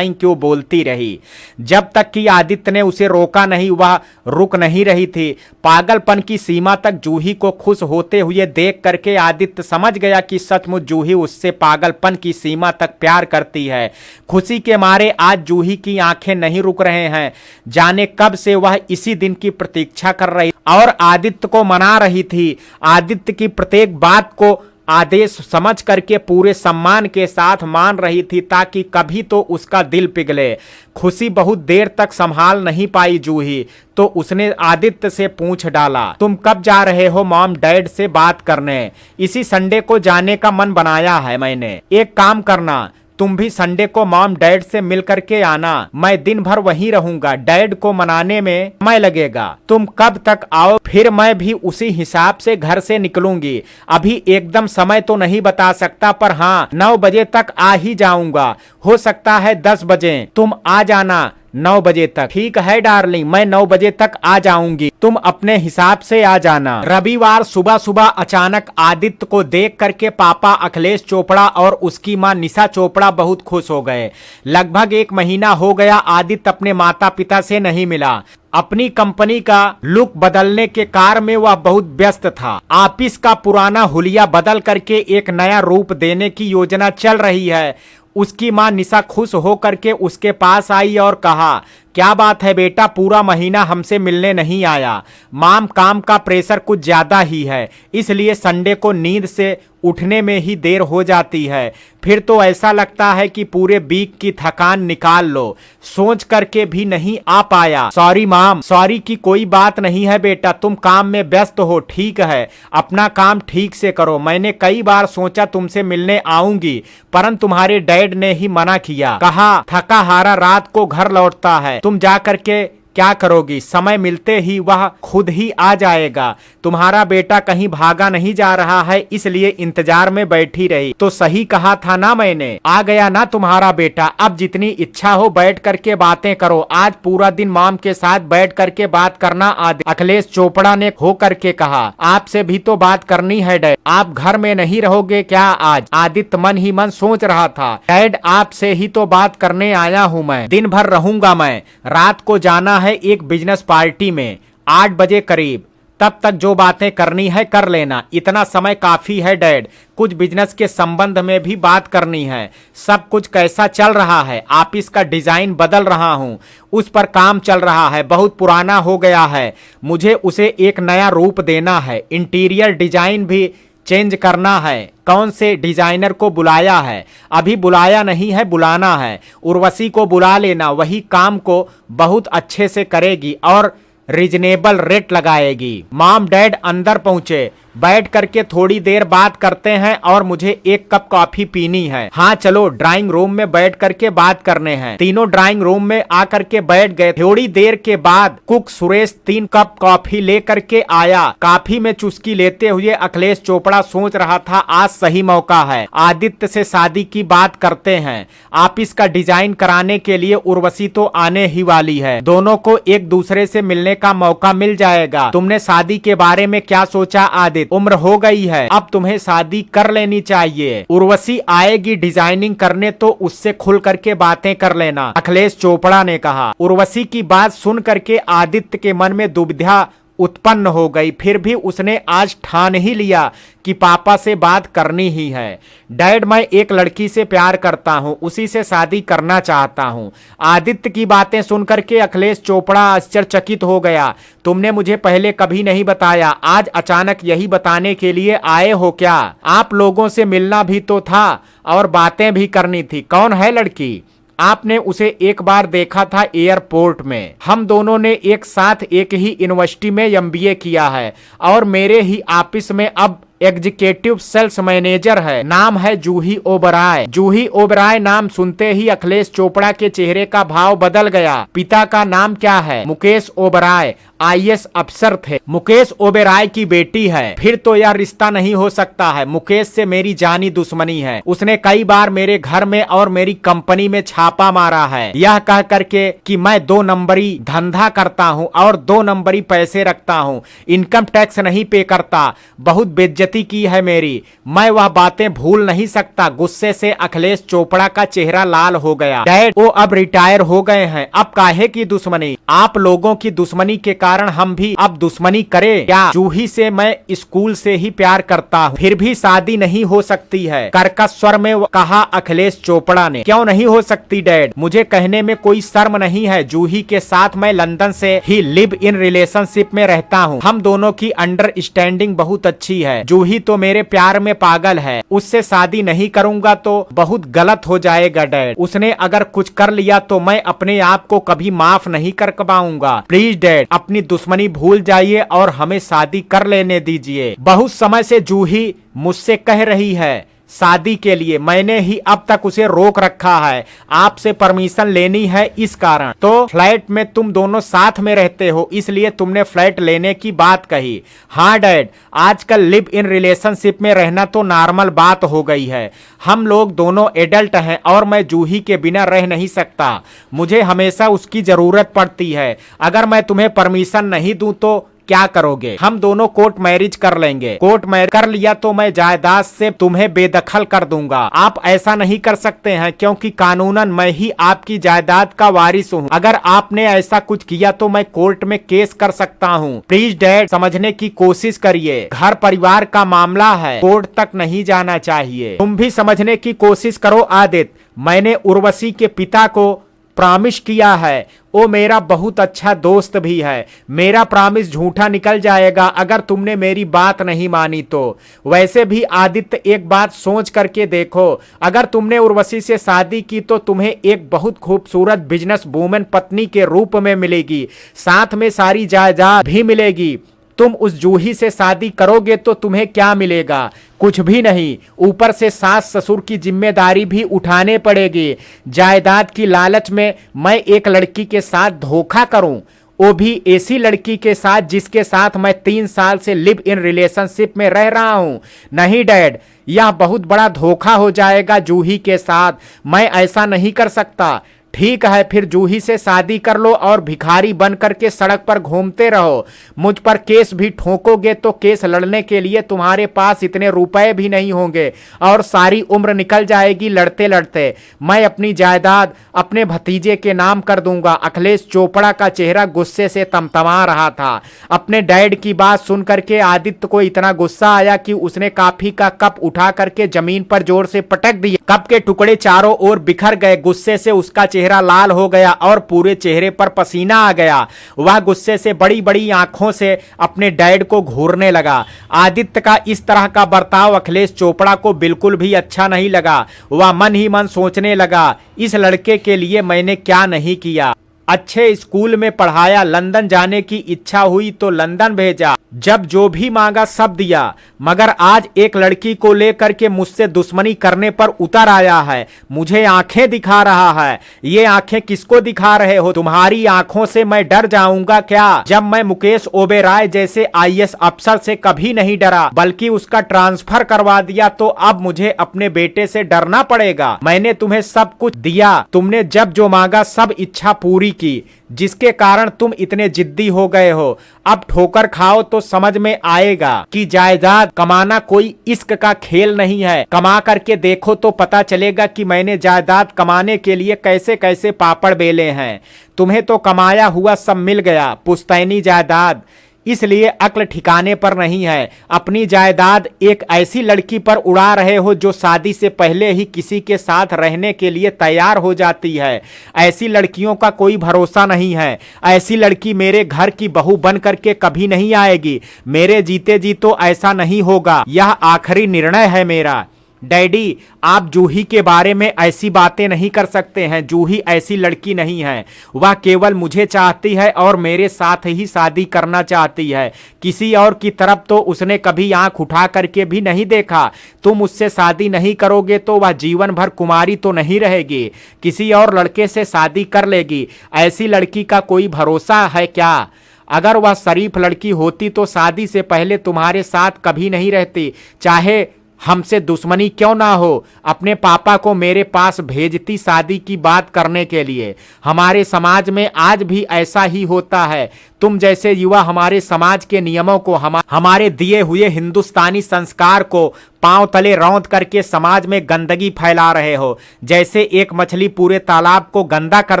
यू बोलती रही। जब तक कि आदित्य ने उसे रोका नहीं वह रुक नहीं रही थी। पागलपन की सीमा तक जूही को खुश होते हुए देख करके आदित्य समझ गया कि सचमुच जूही उससे पागलपन की सीमा तक प्यार करती है। खुशी के मारे आज जूही की आंखें नहीं रुक रहे हैं। जाने कब से वह इसी दिन की प्रतीक्षा कर रही और आदित्य को मना रही थी। आदित्य की प्रत्येक बात को आदेश समझ करके पूरे सम्मान के साथ मान रही थी ताकि कभी तो उसका दिल पिघले। खुशी बहुत देर तक संभाल नहीं पाई जूही तो उसने आदित्य से पूछ डाला, तुम कब जा रहे हो मॉम डैड से बात करने? इसी संडे को जाने का मन बनाया है मैंने। एक काम करना, तुम भी संडे को मॉम डैड से मिल करके आना। मैं दिन भर वहीं रहूंगा, डैड को मनाने में समय लगेगा। तुम कब तक आओ फिर मैं भी उसी हिसाब से घर से निकलूंगी। अभी एकदम समय तो नहीं बता सकता पर हाँ 9 बजे तक आ ही जाऊंगा। हो सकता है 10 बजे तुम आ जाना। 9 बजे तक ठीक है डार्लिंग, मैं 9 बजे तक आ जाऊंगी, तुम अपने हिसाब से आ जाना। रविवार सुबह सुबह अचानक आदित्य को देख करके पापा अखिलेश चोपड़ा और उसकी मां निशा चोपड़ा बहुत खुश हो गए। लगभग 1 महीना हो गया आदित्य अपने माता पिता से नहीं मिला। अपनी कंपनी का लुक बदलने के कार्य में वह बहुत व्यस्त था। ऑफिस का पुराना हुलिया बदल करके एक नया रूप देने की योजना चल रही है। उसकी मां निशा खुश होकर के उसके पास आई और कहा, क्या बात है बेटा, पूरा महीना हमसे मिलने नहीं आया। माम काम का प्रेशर कुछ ज्यादा ही है, इसलिए संडे को नींद से उठने में ही देर हो जाती है। फिर तो ऐसा लगता है कि पूरे वीक की थकान निकाल लो। सोच करके भी नहीं आ पाया। सॉरी माम। सॉरी की कोई बात नहीं है बेटा, तुम काम में व्यस्त हो, ठीक है, अपना काम ठीक से करो। मैंने कई बार सोचा तुमसे मिलने आऊंगी परंतु तुम्हारे डैड ने ही मना किया। कहा थका हारा रात को घर लौटता है, तुम जा करके क्या करोगी? समय मिलते ही वह खुद ही आ जाएगा। तुम्हारा बेटा कहीं भागा नहीं जा रहा है, इसलिए इंतजार में बैठी रही। तो सही कहा था ना मैंने? आ गया ना तुम्हारा बेटा। अब जितनी इच्छा हो बैठ करके बातें करो। आज पूरा दिन मॉम के साथ बैठ करके बात करना। अखिलेश चोपड़ा ने हो करके कहा, आपसे भी तो बात करनी है डैड, आप घर में नहीं रहोगे क्या आज? आदित्य मन ही मन सोच रहा था, डैड आपसे ही तो बात करने आया हूँ मैं, दिन भर रहूंगा मैं। रात को जाना है एक बिजनेस पार्टी में 8 बजे करीब। तब तक जो बातें करनी है कर लेना, इतना समय काफी है डैड। कुछ बिजनेस के संबंध में भी बात करनी है। सब कुछ कैसा चल रहा है? ऑफिस का डिजाइन बदल रहा हूँ, उस पर काम चल रहा है, बहुत पुराना हो गया है, मुझे उसे एक नया रूप देना है। इंटीरियर डिजाइन भी चेंज करना है। कौन से डिजाइनर को बुलाया है? अभी बुलाया नहीं है, बुलाना है। उर्वशी को बुला लेना, वही काम को बहुत अच्छे से करेगी और रीजनेबल रेट लगाएगी। मॉम डैड अंदर पहुंचे। बैठ करके थोड़ी देर बात करते हैं और मुझे एक कप कॉफी पीनी है। हाँ चलो ड्राइंग रूम में बैठ करके बात करने हैं। तीनों ड्राइंग रूम में आकर के बैठ गए। थोड़ी देर के बाद कुक सुरेश 3 कप कॉफी लेकर के आया। कॉफी में चुस्की लेते हुए अखिलेश चोपड़ा सोच रहा था आज सही मौका है, आदित्य से शादी की बात करते हैं। ऑफिस का डिजाइन कराने के लिए उर्वशी तो आने ही वाली है, दोनों को एक दूसरे से मिलने का मौका मिल जाएगा। तुमने शादी के बारे में क्या सोचा आदित्य? उम्र हो गई है, अब तुम्हें शादी कर लेनी चाहिए। उर्वशी आएगी डिजाइनिंग करने तो उससे खुल करके बातें कर लेना, अखिलेश चोपड़ा ने कहा। उर्वशी की बात सुन करके आदित्य के मन में दुविधा उत्पन्न हो गई, फिर भी उसने आज ठान ही लिया कि पापा से बात करनी ही है। डैड, मैं एक लड़की से प्यार करता हूं, उसी से शादी करना चाहता हूं। आदित्य की बातें सुनकर के अखिलेश चोपड़ा आश्चर्यचकित हो गया। तुमने मुझे पहले कभी नहीं बताया, आज अचानक यही बताने के लिए आए हो क्या? आप लोगों से मिलना भी तो था और बातें भी करनी थी। कौन है लड़की? आपने उसे एक बार देखा था एयरपोर्ट में। हम दोनों ने एक साथ एक ही यूनिवर्सिटी में एमबीए किया है और मेरे ही ऑफिस में अब एग्जीक्यूटिव सेल्स मैनेजर है। नाम है जूही ओबराय। जूही ओबराय नाम सुनते ही अखिलेश चोपड़ा के चेहरे का भाव बदल गया। पिता का नाम क्या है? मुकेश ओबराय, आईएएस अफसर थे। मुकेश ओबराय की बेटी है। फिर तो यह रिश्ता नहीं हो सकता है। मुकेश से मेरी जानी दुश्मनी है। उसने कई बार मेरे घर में और मेरी कंपनी में छापा मारा है, यह कह करके कि मैं 2 नंबरी धंधा करता हूं और 2 नंबरी पैसे रखता हूं, इनकम टैक्स नहीं पे करता। बहुत बेइज्जती की है मेरी। मैं वह बातें भूल नहीं सकता। गुस्से से अखिलेश चोपड़ा का चेहरा लाल हो गया। डैड, वो अब रिटायर हो गए हैं, अब काहे की दुश्मनी? आप लोगों की दुश्मनी के कारण हम भी अब दुश्मनी करें क्या? जूही से मैं स्कूल से ही प्यार करता हूँ, फिर भी शादी नहीं हो सकती है, कर्कश स्वर में कहा अखिलेश चोपड़ा ने। क्यों नहीं हो सकती डैड? मुझे कहने में कोई शर्म नहीं है। जूही के साथ मैं लंदन से ही लिव इन रिलेशनशिप में रहता हूँ। हम दोनों की अंडरस्टैंडिंग बहुत अच्छी है। जूही तो मेरे प्यार में पागल है। उससे शादी नहीं करूंगा तो बहुत गलत हो जाएगा डैड। उसने अगर कुछ कर लिया तो मैं अपने आप को कभी माफ नहीं कर पाऊंगा। प्लीज डैड, अपनी दुश्मनी भूल जाइए और हमें शादी कर लेने दीजिए। बहुत समय से जूही मुझसे कह रही है शादी के लिए, मैंने ही अब तक उसे रोक रखा है। आपसे परमिशन लेनी है इस कारण। तो फ्लैट में तुम दोनों साथ में रहते हो, इसलिए तुमने फ्लैट लेने की बात कही। हाँ डैड, आजकल लिव इन रिलेशनशिप में रहना तो नॉर्मल बात हो गई है। हम लोग दोनों एडल्ट हैं और मैं जूही के बिना रह नहीं सकता। मुझे हमेशा उसकी जरूरत पड़ती है। अगर मैं तुम्हें परमिशन नहीं दूं तो क्या करोगे? हम दोनों कोर्ट मैरिज कर लेंगे। कोर्ट मैरिज कर लिया तो मैं जायदाद से तुम्हें बेदखल कर दूंगा। आप ऐसा नहीं कर सकते हैं क्योंकि कानूनन मैं ही आपकी जायदाद का वारिस हूँ। अगर आपने ऐसा कुछ किया तो मैं कोर्ट में केस कर सकता हूँ। प्लीज डैड, समझने की कोशिश करिए। घर परिवार का मामला है, कोर्ट तक नहीं जाना चाहिए। तुम भी समझने की कोशिश करो आदित्य। मैंने उर्वशी के पिता को प्रॉमिस किया है। वो मेरा बहुत अच्छा दोस्त भी है। मेरा प्रॉमिस झूठा निकल जाएगा अगर तुमने मेरी बात नहीं मानी तो। वैसे भी आदित्य, एक बात सोच करके देखो, अगर तुमने उर्वशी से शादी की तो तुम्हें एक बहुत खूबसूरत बिजनेस वूमेन पत्नी के रूप में मिलेगी, साथ में सारी जायदाद भी मिलेगी। तुम उस जूही से शादी करोगे तो तुम्हें क्या मिलेगा? कुछ भी नहीं, ऊपर से सास ससुर की जिम्मेदारी भी उठाने पड़ेगी। जायदाद की लालच में मैं एक लड़की के साथ धोखा करूं, वो भी ऐसी लड़की के साथ जिसके साथ मैं 3 साल से लिव इन रिलेशनशिप में रह रहा हूं? नहीं डैड, यह बहुत बड़ा धोखा हो जाएगा जूही के साथ। मैं ऐसा नहीं कर सकता। ठीक है, फिर जूही से शादी कर लो और भिखारी बन करके सड़क पर घूमते रहो। मुझ पर केस भी ठोकोगे तो केस लड़ने के लिए तुम्हारे पास इतने रुपए भी नहीं होंगे और सारी उम्र निकल जाएगी लड़ते लड़ते। मैं अपनी जायदाद अपने भतीजे के नाम कर दूंगा। अखिलेश चोपड़ा का चेहरा गुस्से से तमतमा रहा था। अपने डैड की बात सुन करके आदित्य को इतना गुस्सा आया कि उसने कॉफी का कप उठा करके जमीन पर जोर से पटक दिया। कप के टुकड़े चारों ओर बिखर गए। गुस्से से उसका चेहरा लाल हो गया और पूरे चेहरे पर पसीना आ गया। वह गुस्से से बड़ी बड़ी आंखों से अपने डैड को घूरने लगा। आदित्य का इस तरह का बर्ताव अखिलेश चोपड़ा को बिल्कुल भी अच्छा नहीं लगा। वह मन ही मन सोचने लगा, इस लड़के के लिए मैंने क्या नहीं किया। अच्छे स्कूल में पढ़ाया, लंदन जाने की इच्छा हुई तो लंदन भेजा, जब जो भी मांगा सब दिया, मगर आज एक लड़की को लेकर के मुझसे दुश्मनी करने पर उतर आया है। मुझे आंखें दिखा रहा है। ये आंखें किसको दिखा रहे हो? तुम्हारी आंखों से मैं डर जाऊंगा क्या? जब मैं मुकेश ओबेराय जैसे आईएएस अफसर से कभी नहीं डरा, बल्कि उसका ट्रांसफर करवा दिया, तो अब मुझे अपने बेटे से डरना पड़ेगा? मैंने तुम्हें सब कुछ दिया, तुमने जब जो मांगा सब इच्छा पूरी की, जिसके कारण तुम इतने जिद्दी हो गए हो। अब ठोकर खाओ तो समझ में आएगा कि जायदाद कमाना कोई इश्क का खेल नहीं है। कमा करके देखो तो पता चलेगा कि मैंने जायदाद कमाने के लिए कैसे कैसे पापड़ बेले हैं। तुम्हें तो कमाया हुआ सब मिल गया, पुश्तैनी जायदाद। इसलिए अक्ल ठिकाने पर नहीं है। अपनी जायदाद एक ऐसी लड़की पर उड़ा रहे हो जो शादी से पहले ही किसी के साथ रहने के लिए तैयार हो जाती है। ऐसी लड़कियों का कोई भरोसा नहीं है। ऐसी लड़की मेरे घर की बहू बन करके कभी नहीं आएगी। मेरे जीते जी तो ऐसा नहीं होगा। यह आखिरी निर्णय है मेरा। डैडी, आप जूही के बारे में ऐसी बातें नहीं कर सकते हैं। जूही ऐसी लड़की नहीं है। वह केवल मुझे चाहती है और मेरे साथ ही शादी करना चाहती है। किसी और की तरफ तो उसने कभी आंख उठा करके भी नहीं देखा। तुम उससे शादी नहीं करोगे तो वह जीवन भर कुमारी तो नहीं रहेगी, किसी और लड़के से शादी कर लेगी। ऐसी लड़की का कोई भरोसा है क्या? अगर वह शरीफ लड़की होती तो शादी से पहले तुम्हारे साथ कभी नहीं रहती, चाहे हमसे दुश्मनी क्यों ना हो। अपने पापा को मेरे पास भेजती शादी की बात करने के लिए। हमारे समाज में आज भी ऐसा ही होता है। तुम जैसे युवा हमारे समाज के नियमों को, हमारे दिए हुए हिंदुस्तानी संस्कार को पांव तले रौंद करके समाज में गंदगी फैला रहे हो। जैसे एक मछली पूरे तालाब को गंदा कर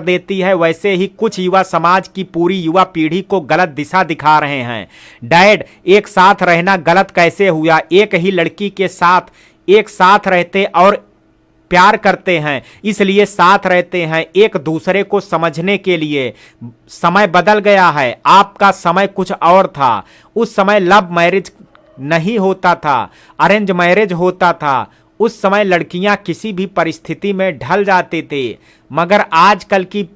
देती है, वैसे ही कुछ युवा समाज की पूरी युवा पीढ़ी को गलत दिशा दिखा रहे हैं। डैड, एक साथ रहना गलत कैसे हुआ? एक ही लड़की के साथ एक साथ रहते और प्यार करते हैं, इसलिए साथ रहते हैं, एक दूसरे को समझने के लिए। समय बदल गया है। आपका समय कुछ और था। उस समय लव मैरिज नहीं होता था, अरेंज मैरिज होता था। उस समय लड़कियां किसी भी परिस्थिति में ढल जाती थी, मगर आजकल की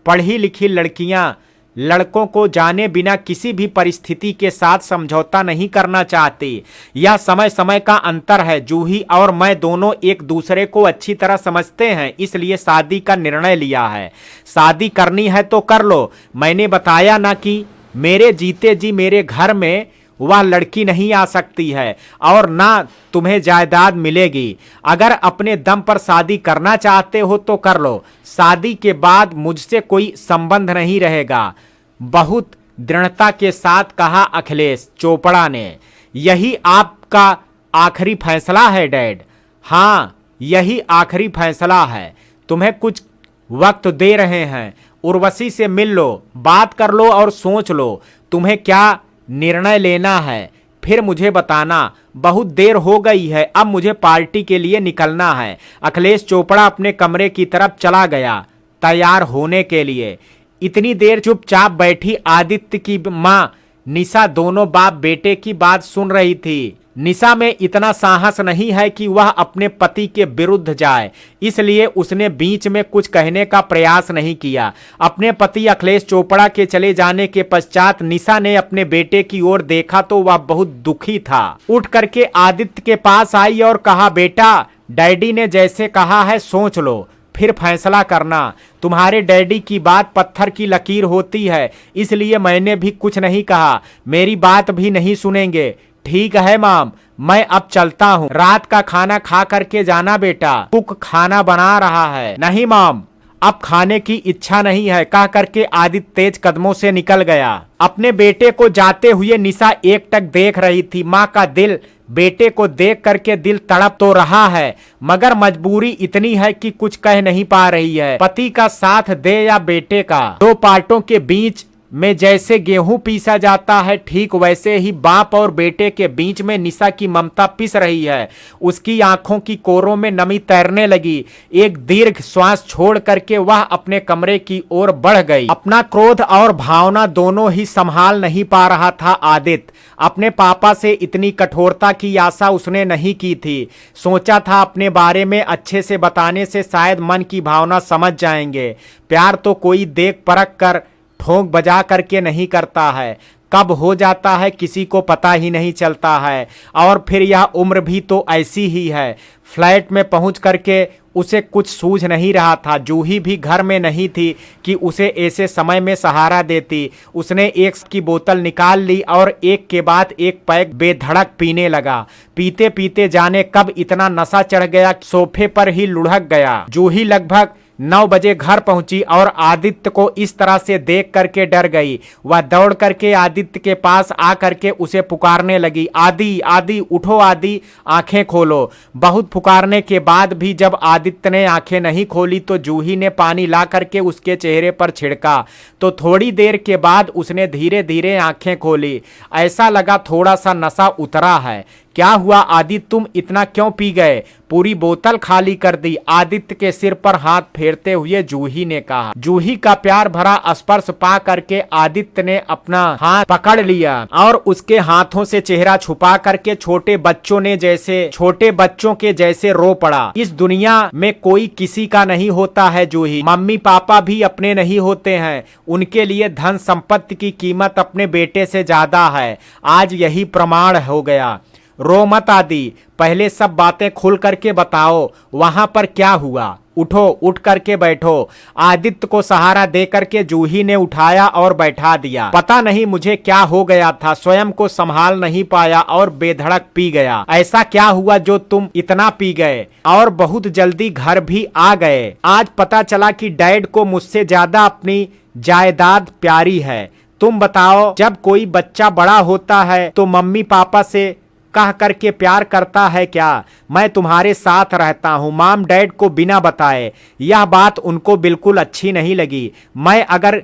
पढ़ी लिखी लड़कियां लड़कों को जाने बिना किसी भी परिस्थिति के साथ समझौता नहीं करना चाहती। यह समय समय का अंतर है। जूही और मैं दोनों एक दूसरे को अच्छी तरह समझते हैं, इसलिए शादी का निर्णय लिया है। शादी करनी है तो कर लो। मैंने बताया ना कि मेरे जीते जी मेरे घर में वह लड़की नहीं आ सकती है और ना तुम्हें जायदाद मिलेगी। अगर अपने दम पर शादी करना चाहते हो तो कर लो। शादी के बाद मुझसे कोई संबंध नहीं रहेगा, बहुत दृढ़ता के साथ कहा अखिलेश चोपड़ा ने। यही आपका आखिरी फैसला है डैड? हाँ, यही आखिरी फैसला है। तुम्हें कुछ वक्त दे रहे हैं। उर्वशी से मिल लो, बात कर लो और सोच लो तुम्हें क्या निर्णय लेना है, फिर मुझे बताना। बहुत देर हो गई है, अब मुझे पार्टी के लिए निकलना है। अखिलेश चोपड़ा अपने कमरे की तरफ चला गया तैयार होने के लिए। इतनी देर चुपचाप बैठी आदित्य की मां निशा दोनों बाप बेटे की बात सुन रही थी। निशा में इतना साहस नहीं है कि वह अपने पति के विरुद्ध जाए, इसलिए उसने बीच में कुछ कहने का प्रयास नहीं किया। अपने पति अखिलेश चोपड़ा के चले जाने के पश्चात निशा ने अपने बेटे की ओर देखा तो वह बहुत दुखी था। उठ करके आदित्य के पास आई और कहा, बेटा, डैडी ने जैसे कहा है सोच लो, फिर फैसला करना। तुम्हारे डैडी की बात पत्थर की लकीर होती है, इसलिए मैंने भी कुछ नहीं कहा। मेरी बात भी नहीं सुनेंगे। ठीक है माम, मैं अब चलता हूँ। रात का खाना खा करके जाना बेटा, कुक खाना बना रहा है। नहीं माम, अब खाने की इच्छा नहीं है, कह करके आदित्य तेज कदमों से निकल गया। अपने बेटे को जाते हुए निशा एकटक देख रही थी। माँ का दिल बेटे को देख करके दिल तड़प तो रहा है, मगर मजबूरी इतनी है कि कुछ कह नहीं पा रही है। पति का साथ दे या बेटे का, दो पार्टों के बीच में जैसे गेहूं पीसा जाता है, ठीक वैसे ही बाप और बेटे के बीच में निशा की ममता पिस रही है। उसकी आंखों की कोरों में नमी तैरने लगी। एक दीर्घ श्वास छोड़ करके वह अपने कमरे की ओर बढ़ गई। अपना क्रोध और भावना दोनों ही संभाल नहीं पा रहा था आदित्य। अपने पापा से इतनी कठोरता की आशा उसने नहीं की थी। सोचा था अपने बारे में अच्छे से बताने से शायद मन की भावना समझ जाएंगे। प्यार तो कोई देख परख कर ठोंक बजा करके नहीं करता है, कब हो जाता है किसी को पता ही नहीं चलता है। और फिर यह उम्र भी तो ऐसी ही है। फ्लैट में पहुंच करके उसे कुछ सूझ नहीं रहा था। जूही भी घर में नहीं थी कि उसे ऐसे समय में सहारा देती। उसने एक की बोतल निकाल ली और एक के बाद एक पैक बेधड़क पीने लगा। पीते पीते जाने कब इतना नशा चढ़ गया, सोफे पर ही लुढ़क गया। जूही लगभग 9 बजे घर पहुंची और आदित्य को इस तरह से देख करके डर गई। वह दौड़ करके आदित्य के पास आ करके उसे पुकारने लगी, आदि आदि उठो, आदि आंखें खोलो। बहुत पुकारने के बाद भी जब आदित्य ने आंखें नहीं खोली तो जूही ने पानी ला करके उसके चेहरे पर छिड़का, तो थोड़ी देर के बाद उसने धीरे धीरे आंखें खोली। ऐसा लगा थोड़ा सा नशा उतरा है। क्या हुआ आदि, तुम इतना क्यों पी गए? पूरी बोतल खाली कर दी, आदित्य के सिर पर हाथ फेरते हुए जूही ने कहा। जूही का प्यार भरा स्पर्श पा करके आदित्य ने अपना हाथ पकड़ लिया और उसके हाथों से चेहरा छुपा करके छोटे बच्चों के जैसे रो पड़ा। इस दुनिया में कोई किसी का नहीं होता है जूही, मम्मी पापा भी अपने नहीं होते हैं। उनके लिए धन संपत्ति की कीमत अपने बेटे से ज्यादा है। आज यही प्रमाण हो गया। रो मत आदि, पहले सब बातें खुल करके बताओ, वहां पर क्या हुआ? उठो, उठ करके बैठो। आदित्य को सहारा दे करके जूही ने उठाया और बैठा दिया। पता नहीं मुझे क्या हो गया था, स्वयं को संभाल नहीं पाया और बेधड़क पी गया। ऐसा क्या हुआ जो तुम इतना पी गए और बहुत जल्दी घर भी आ गए? आज पता चला कि डैड को मुझसे ज्यादा अपनी जायदाद प्यारी है। तुम बताओ, जब कोई बच्चा बड़ा होता है तो मम्मी पापा से कह करके प्यार करता है क्या? मैं तुम्हारे साथ रहता हूँ मॉम डैड को बिना बताए। यह बात उनको बिल्कुल अच्छी नहीं लगी। मैं अगर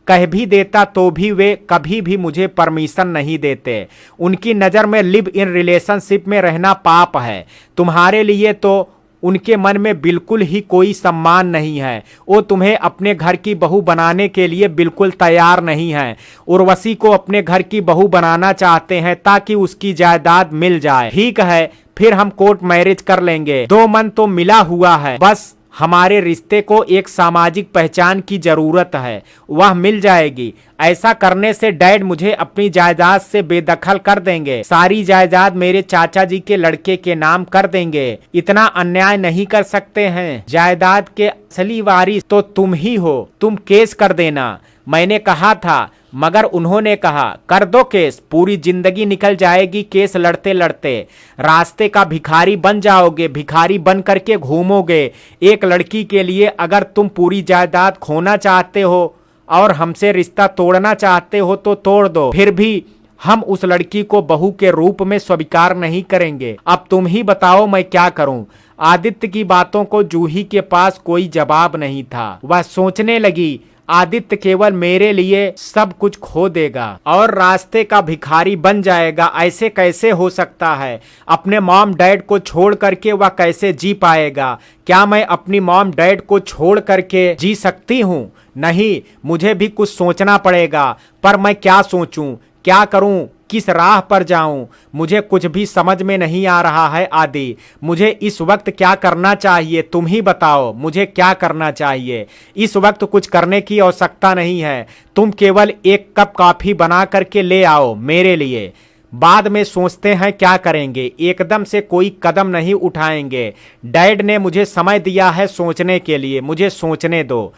कह भी देता तो भी वे कभी भी मुझे परमिशन नहीं देते। उनकी नज़र में लिव इन रिलेशनशिप में रहना पाप है। तुम्हारे लिए तो उनके मन में बिल्कुल ही कोई सम्मान नहीं है। वो तुम्हें अपने घर की बहू बनाने के लिए बिल्कुल तैयार नहीं है। उर्वशी को अपने घर की बहू बनाना चाहते हैं ताकि उसकी जायदाद मिल जाए। ठीक है, फिर हम कोर्ट मैरिज कर लेंगे। दो मन तो मिला हुआ है, बस हमारे रिश्ते को एक सामाजिक पहचान की जरूरत है, वह मिल जाएगी। ऐसा करने से डैड मुझे अपनी जायदाद से बेदखल कर देंगे। सारी जायदाद मेरे चाचा जी के लड़के के नाम कर देंगे। इतना अन्याय नहीं कर सकते हैं। जायदाद के असली वारिस तो तुम ही हो, तुम केस कर देना। मैंने कहा था, मगर उन्होंने कहा कर दो केस, पूरी जिंदगी निकल जाएगी केस लड़ते लड़ते। रास्ते का भिखारी बन जाओगे, भिखारी बन करके घूमोगे। एक लड़की के लिए अगर तुम पूरी जायदाद खोना चाहते हो और हमसे रिश्ता तोड़ना चाहते हो तो तोड़ दो, फिर भी हम उस लड़की को बहू के रूप में स्वीकार नहीं करेंगे। अब तुम ही बताओ मैं क्या करूं? आदित्य की बातों को जूही के पास कोई जवाब नहीं था। वह सोचने लगी, आदित्य केवल मेरे लिए सब कुछ खो देगा और रास्ते का भिखारी बन जाएगा। ऐसे कैसे हो सकता है? अपने मॉम डैड को छोड़ करके वह कैसे जी पाएगा? क्या मैं अपनी मॉम डैड को छोड़ करके जी सकती हूँ? नहीं, मुझे भी कुछ सोचना पड़ेगा। पर मैं क्या सोचूं, क्या करूं, किस राह पर जाऊं? मुझे कुछ भी समझ में नहीं आ रहा है आदि। मुझे इस वक्त क्या करना चाहिए? तुम ही बताओ, मुझे क्या करना चाहिए? इस वक्त कुछ करने की आवश्यकता नहीं है। तुम केवल एक कप कॉफी बना करके ले आओ मेरे लिए। बाद में सोचते हैं क्या करेंगे। एकदम से कोई कदम नहीं उठाएंगे। डैड ने मुझे समय दिया है सोचने के लिए, मुझे सोचने दो।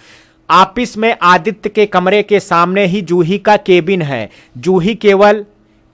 ऑफिस में आदित्य के कमरे के सामने ही जूही का केबिन है। जूही केवल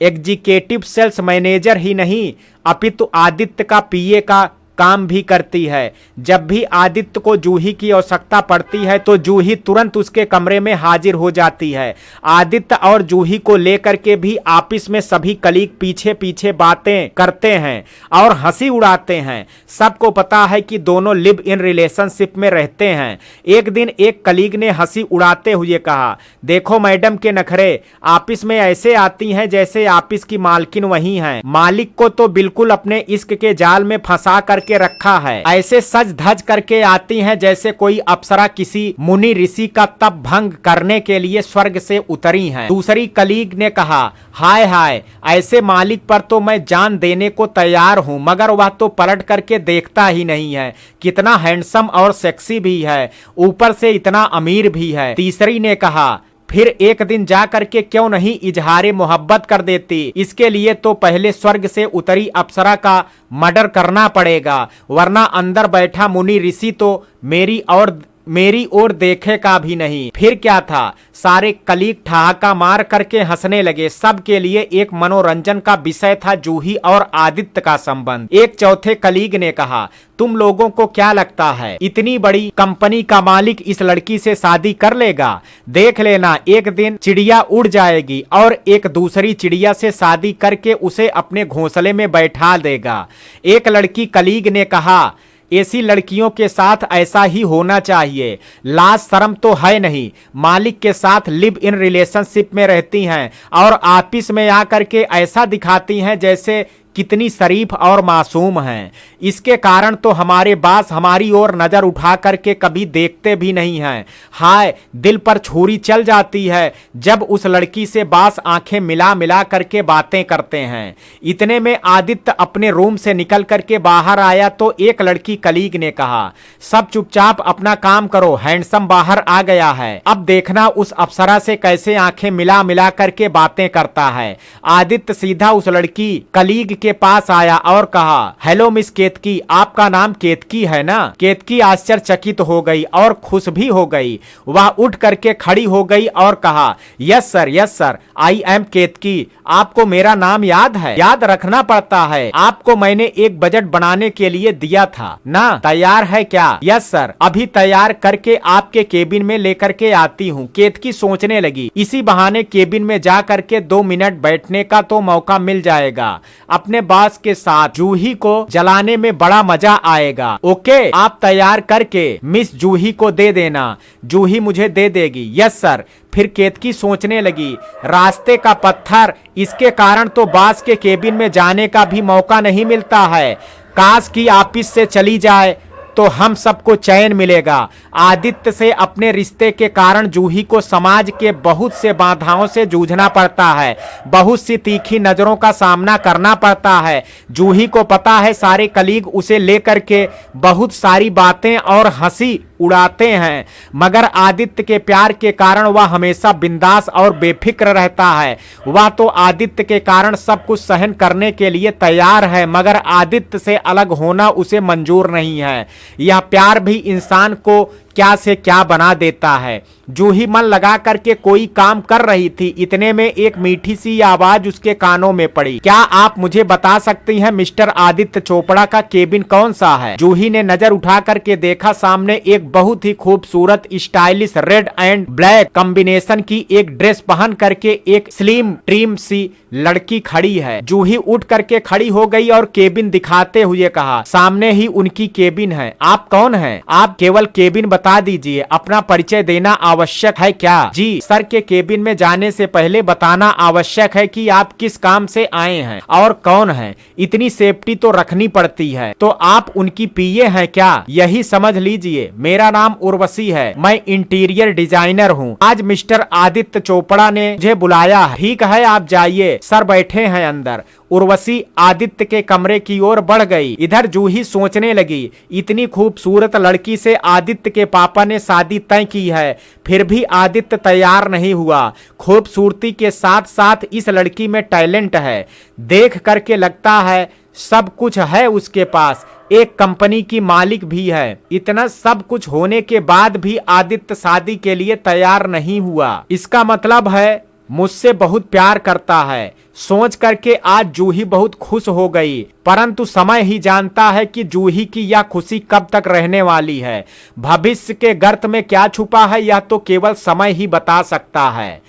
एग्जीक्यूटिव सेल्स मैनेजर ही नहीं अपितु आदित्य का पीए का काम भी करती है। जब भी आदित्य को जूही की आवश्यकता पड़ती है तो जूही तुरंत उसके कमरे में हाजिर हो जाती है। आदित्य और जूही को लेकर के भी ऑफिस में सभी कलीग पीछे पीछे बातें करते हैं और हंसी उड़ाते हैं। सबको पता है कि दोनों लिव इन रिलेशनशिप में रहते हैं। एक दिन एक कलीग ने हंसी उड़ाते हुए कहा, देखो मैडम के नखरे, ऑफिस में ऐसे आती हैं जैसे ऑफिस की मालकिन वही हैं। मालिक को तो बिल्कुल अपने इश्क के जाल में फंसा करके रखा है। ऐसे सज धज करके आती हैं जैसे कोई अप्सरा किसी मुनि ऋषि का तप भंग करने के लिए स्वर्ग से उतरी हैं। दूसरी कलीग ने कहा, हाय हाय, ऐसे मालिक पर तो मैं जान देने को तैयार हूं, मगर वह तो पलट करके देखता ही नहीं है। कितना हैंडसम और सेक्सी भी है, ऊपर से इतना अमीर भी है। तीसरी ने कहा, फिर एक दिन जा करके क्यों नहीं इजहारे मोहब्बत कर देती? इसके लिए तो पहले स्वर्ग से उतरी अप्सरा का मर्डर करना पड़ेगा, वरना अंदर बैठा मुनि ऋषि तो मेरी और मेरी ओर देखेगा भी नहीं। फिर क्या था, सारे कलीग ठहाका मार करके हंसने लगे। सबके लिए एक मनोरंजन का विषय था जूही और आदित्य का संबंध। एक चौथे कलीग ने कहा, तुम लोगों को क्या लगता है इतनी बड़ी कंपनी का मालिक इस लड़की से शादी कर लेगा? देख लेना, एक दिन चिड़िया उड़ जाएगी और एक दूसरी चिड़िया से शादी करके उसे अपने घोंसले में बैठा देगा। एक लड़की कलीग ने कहा, ऐसी लड़कियों के साथ ऐसा ही होना चाहिए। लाज शर्म तो है नहीं, मालिक के साथ लिव इन रिलेशनशिप में रहती हैं और ऑफिस में आकर के ऐसा दिखाती हैं जैसे कितनी शरीफ और मासूम हैं। इसके कारण तो हमारे बास हमारी ओर नजर उठा करके कभी देखते भी नहीं हैं। हाय, दिल पर छुरी चल जाती है जब उस लड़की से बास आंखें मिला मिला करके बातें करते हैं। इतने में आदित्य अपने रूम से निकल करके बाहर आया तो एक लड़की कलीग ने कहा, सब चुपचाप अपना काम करो, हैंडसम बाहर आ गया है। अब देखना उस अप्सरा से कैसे आंखें मिला मिला करके बातें करता है। आदित्य सीधा उस लड़की कलीग के पास आया और कहा, हेलो मिस केतकी, आपका नाम केतकी है ना? केतकी आश्चर्यचकित हो गई और खुश भी हो गई। वह उठ करके खड़ी हो गई और कहा, यस सर, आई एम केतकी। आपको मेरा नाम याद है? याद रखना पड़ता है, आपको मैंने एक बजट बनाने के लिए दिया था ना? तैयार है क्या? यस सर, अभी तैयार करके आपके केबिन में लेकर के आती हूँ। केतकी सोचने लगी, इसी बहाने केबिन में जा करके 2 मिनट बैठने का तो मौका मिल जाएगा। अपने बॉस के साथ जूही को जलाने में बड़ा मजा आएगा। ओके, आप तैयार करके मिस जूही को दे देना, जूही मुझे दे देगी। Yes sir. फिर केतकी सोचने लगी, रास्ते का पत्थर, इसके कारण तो बॉस के केबिन में जाने का भी मौका नहीं मिलता है। काश की ऑफिस से चली जाए तो हम सबको चैन मिलेगा। आदित्य से अपने रिश्ते के कारण जूही को समाज के बहुत से बाधाओं से जूझना पड़ता है, बहुत सी तीखी नजरों का सामना करना पड़ता है। जूही को पता है सारे कलीग उसे लेकर के बहुत सारी बातें और हंसी उड़ाते हैं, मगर आदित्य के प्यार के कारण वह हमेशा बिंदास और बेफिक्र रहता है। वह तो आदित्य के कारण सब कुछ सहन करने के लिए तैयार है, मगर आदित्य से अलग होना उसे मंजूर नहीं है। यह प्यार भी इंसान को क्या से क्या बना देता है। जूही मन लगा करके कोई काम कर रही थी, इतने में एक मीठी सी आवाज उसके कानों में पड़ी। क्या आप मुझे बता सकती हैं मिस्टर आदित्य चोपड़ा का केबिन कौन सा है? जूही ने नजर उठा करके देखा, सामने एक बहुत ही खूबसूरत stylish red and black combination की एक ड्रेस पहन करके एक स्लिम ट्रिम सी लड़की खड़ी है। जूही उठ करके खड़ी हो गई और केबिन दिखाते हुए कहा, सामने ही उनकी केबिन है। आप कौन हैं? आप केवल केबिन बता दीजिए, अपना परिचय देना आवश्यक है क्या? जी सर, के केबिन में जाने से पहले बताना आवश्यक है कि आप किस काम से आए हैं और कौन हैं। इतनी सेफ्टी तो रखनी पड़ती है। तो आप उनकी पीए हैं क्या? यही समझ लीजिए। मेरा नाम उर्वशी है, मैं इंटीरियर डिजाइनर हूँ। आज मिस्टर आदित्य चोपड़ा ने मुझे बुलाया है। ठीक है, आप जाइए, सर बैठे हैं अंदर। उर्वशी आदित्य के कमरे की ओर बढ़ गई। इधर जूही सोचने लगी, इतनी खूबसूरत लड़की से आदित्य के पापा ने शादी तय की है, फिर भी आदित्य तैयार नहीं हुआ। खूबसूरती के साथ साथ इस लड़की में टैलेंट है, देख करके लगता है सब कुछ है उसके पास, एक कंपनी की मालिक भी है। इतना सब कुछ होने के बाद भी आदित्य शादी के लिए तैयार नहीं हुआ। इसका मतलब है मुझसे बहुत प्यार करता है। सोच करके आज जूही बहुत खुश हो गई, परंतु समय ही जानता है कि जूही की यह खुशी कब तक रहने वाली है। भविष्य के गर्त में क्या छुपा है यह तो केवल समय ही बता सकता है।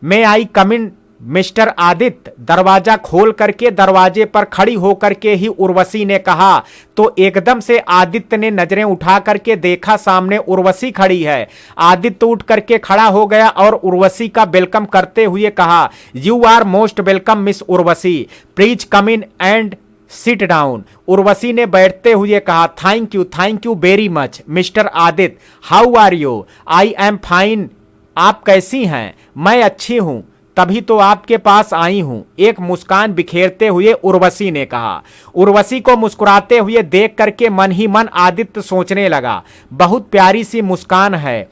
मैं आई कम इन मिस्टर आदित्य? दरवाजा खोल करके दरवाजे पर खड़ी होकर के ही उर्वशी ने कहा, तो एकदम से आदित्य ने नजरें उठा करके देखा, सामने उर्वशी खड़ी है। आदित्य उठ करके खड़ा हो गया और उर्वशी का वेलकम करते हुए कहा, you are most welcome Miss Urvashi, please come in and sit down. Urvashi ने बैठते हुए कहा, thank you very much Mister Aditya, how are you? I am fine. आप कैसी हैं? मैं अच्छी हूँ, तभी तो आपके पास आई हूं, एक मुस्कान बिखेरते हुए उर्वशी ने कहा। उर्वशी को मुस्कुराते हुए देख करके मन ही मन आदित्य सोचने लगा, बहुत प्यारी सी मुस्कान है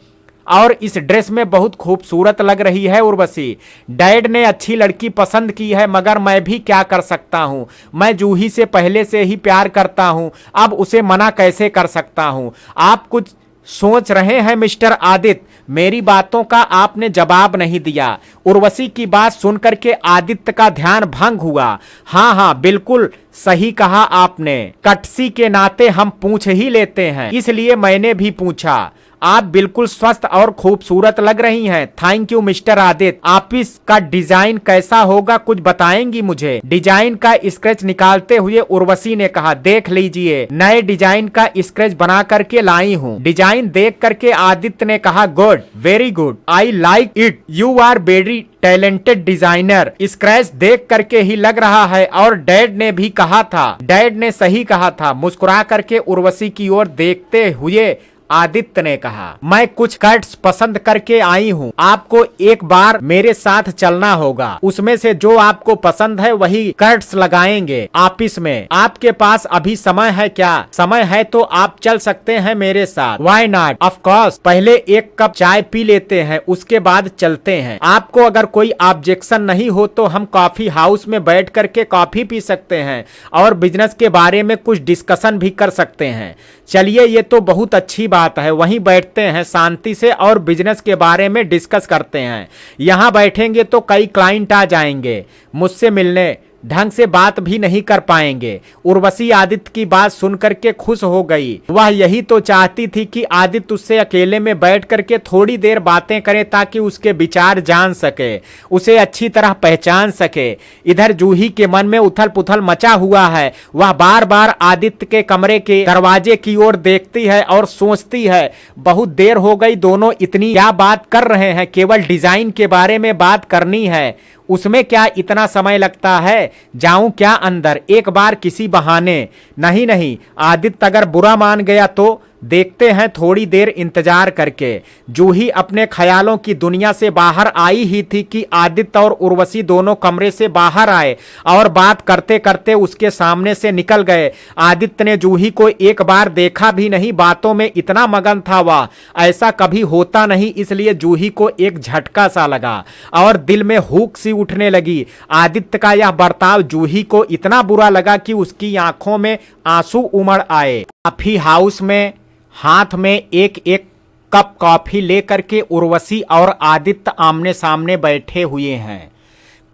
और इस ड्रेस में बहुत खूबसूरत लग रही है उर्वशी। डैड ने अच्छी लड़की पसंद की है, मगर मैं भी क्या कर सकता हूं। मैं जूही से पहले से ही प्यार करता हूं, अब उसे मना कैसे कर सकता हूं। आप कुछ सोच रहे हैं मिस्टर आदित्य? मेरी बातों का आपने जवाब नहीं दिया। उर्वशी की बात सुनकर के आदित्य का ध्यान भंग हुआ। हाँ हाँ, बिल्कुल सही कहा आपने। कटसी के नाते हम पूछ ही लेते हैं, इसलिए मैंने भी पूछा। आप बिल्कुल स्वस्थ और खूबसूरत लग रही हैं। Thank you mister Aditya. Office का डिजाइन कैसा होगा, कुछ बताएंगी मुझे? डिजाइन का स्केच निकालते हुए उर्वशी ने कहा, देख लीजिए, नए डिजाइन का स्केच बना करके लाई हूँ। डिजाइन देख करके आदित्य ने कहा, good, very good, I like it, you are very talented designer. Scratch देख करके ही लग रहा है, और डैड ने भी कहा था, डैड ने सही कहा था। मुस्कुरा करके उर्वशी की ओर देखते हुए आदित्य ने कहा, मैं कुछ कट्स पसंद करके आई हूँ, आपको एक बार मेरे साथ चलना होगा। उसमें से जो आपको पसंद है वही कट्स लगाएंगे ऑफिस में। आपके पास अभी समय है क्या? समय है तो आप चल सकते हैं मेरे साथ। Why not? Of course. पहले एक कप चाय पी लेते हैं, उसके बाद चलते हैं। आपको अगर कोई ऑब्जेक्शन नहीं हो तो हम कॉफी हाउस में बैठ करके कॉफी पी सकते हैं और बिजनेस के बारे में कुछ डिस्कशन भी कर सकते हैं। चलिए, ये तो बहुत अच्छी बात है, वहीं बैठते हैं शांति से और बिजनेस के बारे में डिस्कस करते हैं। यहाँ बैठेंगे तो कई क्लाइंट आ जाएंगे मुझसे मिलने, ढंग से बात भी नहीं कर पाएंगे। उर्वशी आदित्य की बात सुनकर के खुश हो गई। वह यही तो चाहती थी कि आदित्य उससे अकेले में बैठ करके थोड़ी देर बातें करे ताकि उसके विचार जान सके, उसे अच्छी तरह पहचान सके। इधर जूही के मन में उथल पुथल मचा हुआ है। वह बार बार आदित्य के कमरे के दरवाजे की ओर देखती है और सोचती है, बहुत देर हो गई, दोनों इतनी क्या बात कर रहे हैं, केवल डिजाइन के बारे में बात करनी है, उसमें क्या इतना समय लगता है? जाऊं क्या अंदर एक बार किसी बहाने? नहीं नहीं, आदित्य अगर बुरा मान गया तो देखते हैं थोड़ी देर इंतजार करके। जूही अपने ख्यालों की दुनिया से बाहर आई ही थी कि आदित्य और उर्वशी दोनों कमरे से बाहर आए और बात करते करते उसके सामने से निकल गए। आदित्य ने जूही को एक बार देखा भी नहीं, बातों में इतना मगन था वह, ऐसा कभी होता नहीं। इसलिए जूही को एक झटका सा लगा और दिल में हुक सी उठने लगी। आदित्य का यह बर्ताव जूही को इतना बुरा लगा कि उसकी आंखों में आंसू उमड़ आए। कॉफी हाउस में हाथ में एक एक कप कॉफी लेकर के उर्वशी और आदित्य आमने सामने बैठे हुए हैं।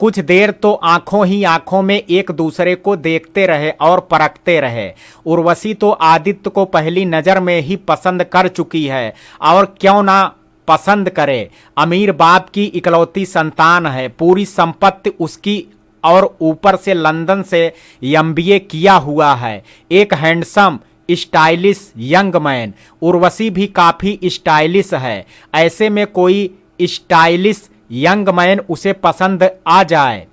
कुछ देर तो आंखों ही आंखों में एक दूसरे को देखते रहे और परखते रहे। उर्वशी तो आदित्य को पहली नजर में ही पसंद कर चुकी है, और क्यों ना पसंद करे। अमीर बाप की इकलौती संतान है, पूरी संपत्ति उसकी, और ऊपर से लंदन से एमबीए किया हुआ है। एक handsome stylish young man. Urvashi भी काफी स्टाइलिश है। ऐसे में कोई स्टाइलिश यंग मैन उसे पसंद आ जाए,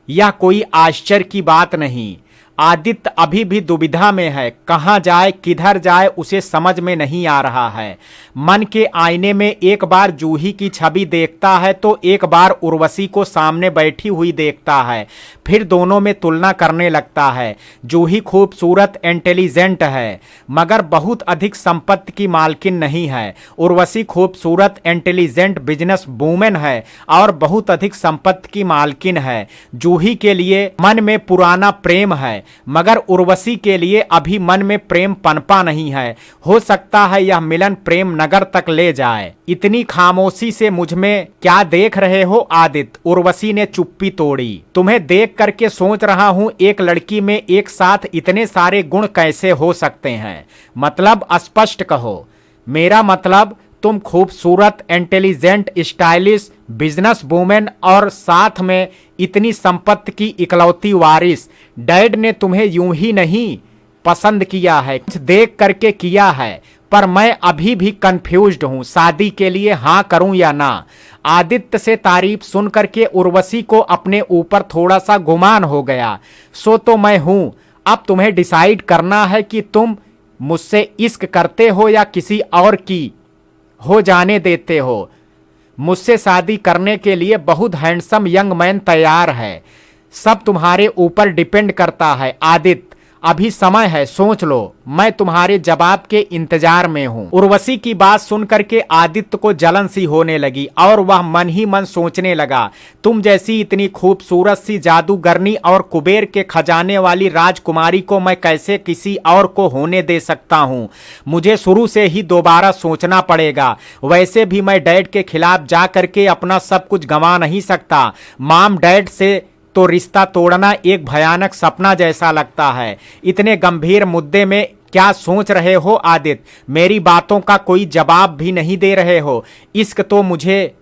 यह कोई आश्चर्य की बात नहीं। आदित्य अभी भी दुविधा में है, कहाँ जाए किधर जाए उसे समझ में नहीं आ रहा है। मन के आईने में एक बार जूही की छवि देखता है तो एक बार उर्वशी को सामने बैठी हुई देखता है, फिर दोनों में तुलना करने लगता है। जूही खूबसूरत, इंटेलिजेंट है, मगर बहुत अधिक संपत्ति की मालकिन नहीं है। उर्वशी खूबसूरत, इंटेलिजेंट बिजनेस वूमेन है और बहुत अधिक संपत्ति की मालकिन है। जूही के लिए मन में पुराना प्रेम है, मगर उर्वशी के लिए अभी मन में प्रेम पनपा नहीं है। हो सकता है यह मिलन प्रेम नगर तक ले जाए। इतनी खामोशी से मुझ में क्या देख रहे हो आदित्य? उर्वशी ने चुप्पी तोड़ी। तुम्हें देख करके सोच रहा हूं, एक लड़की में एक साथ इतने सारे गुण कैसे हो सकते हैं? मतलब स्पष्ट कहो। मेरा मतलब तुम खूबसूरत, इंटेलिजेंट, स्टाइलिश बिजनेस वूमेन और साथ में इतनी संपत्ति की इकलौती वारिस। डैड ने तुम्हें यूं ही नहीं पसंद किया है, कुछ देख करके किया है, पर मैं अभी भी कंफ्यूज्ड हूं, शादी के लिए हाँ करूं या ना। आदित्य से तारीफ सुन करके उर्वशी को अपने ऊपर थोड़ा सा गुमान हो गया। सो तो मैं हूं, अब तुम्हें डिसाइड करना है कि तुम मुझसे इश्क करते हो या किसी और की हो जाने देते हो। मुझसे शादी करने के लिए बहुत हैंडसम यंग मैन तैयार है, सब तुम्हारे ऊपर डिपेंड करता है। आदित्य, अभी समय है, सोच लो, मैं तुम्हारे जवाब के इंतजार में हूँ। उर्वशी की बात सुनकर के आदित्य को जलन सी होने लगी और वह मन ही मन सोचने लगा, तुम जैसी इतनी खूबसूरत सी जादूगरनी और कुबेर के खजाने वाली राजकुमारी को मैं कैसे किसी और को होने दे सकता हूँ। मुझे शुरू से ही दोबारा सोचना पड़ेगा। वैसे भी मैं डैड के खिलाफ जा करके अपना सब कुछ गंवा नहीं सकता। मॉम डैड से तो रिश्ता तोड़ना एक भयानक सपना जैसा लगता है। इतने गंभीर मुद्दे में क्या सोच रहे हो आदित्य? मेरी बातों का कोई जवाब भी नहीं दे रहे हो। इश्क तो मुझे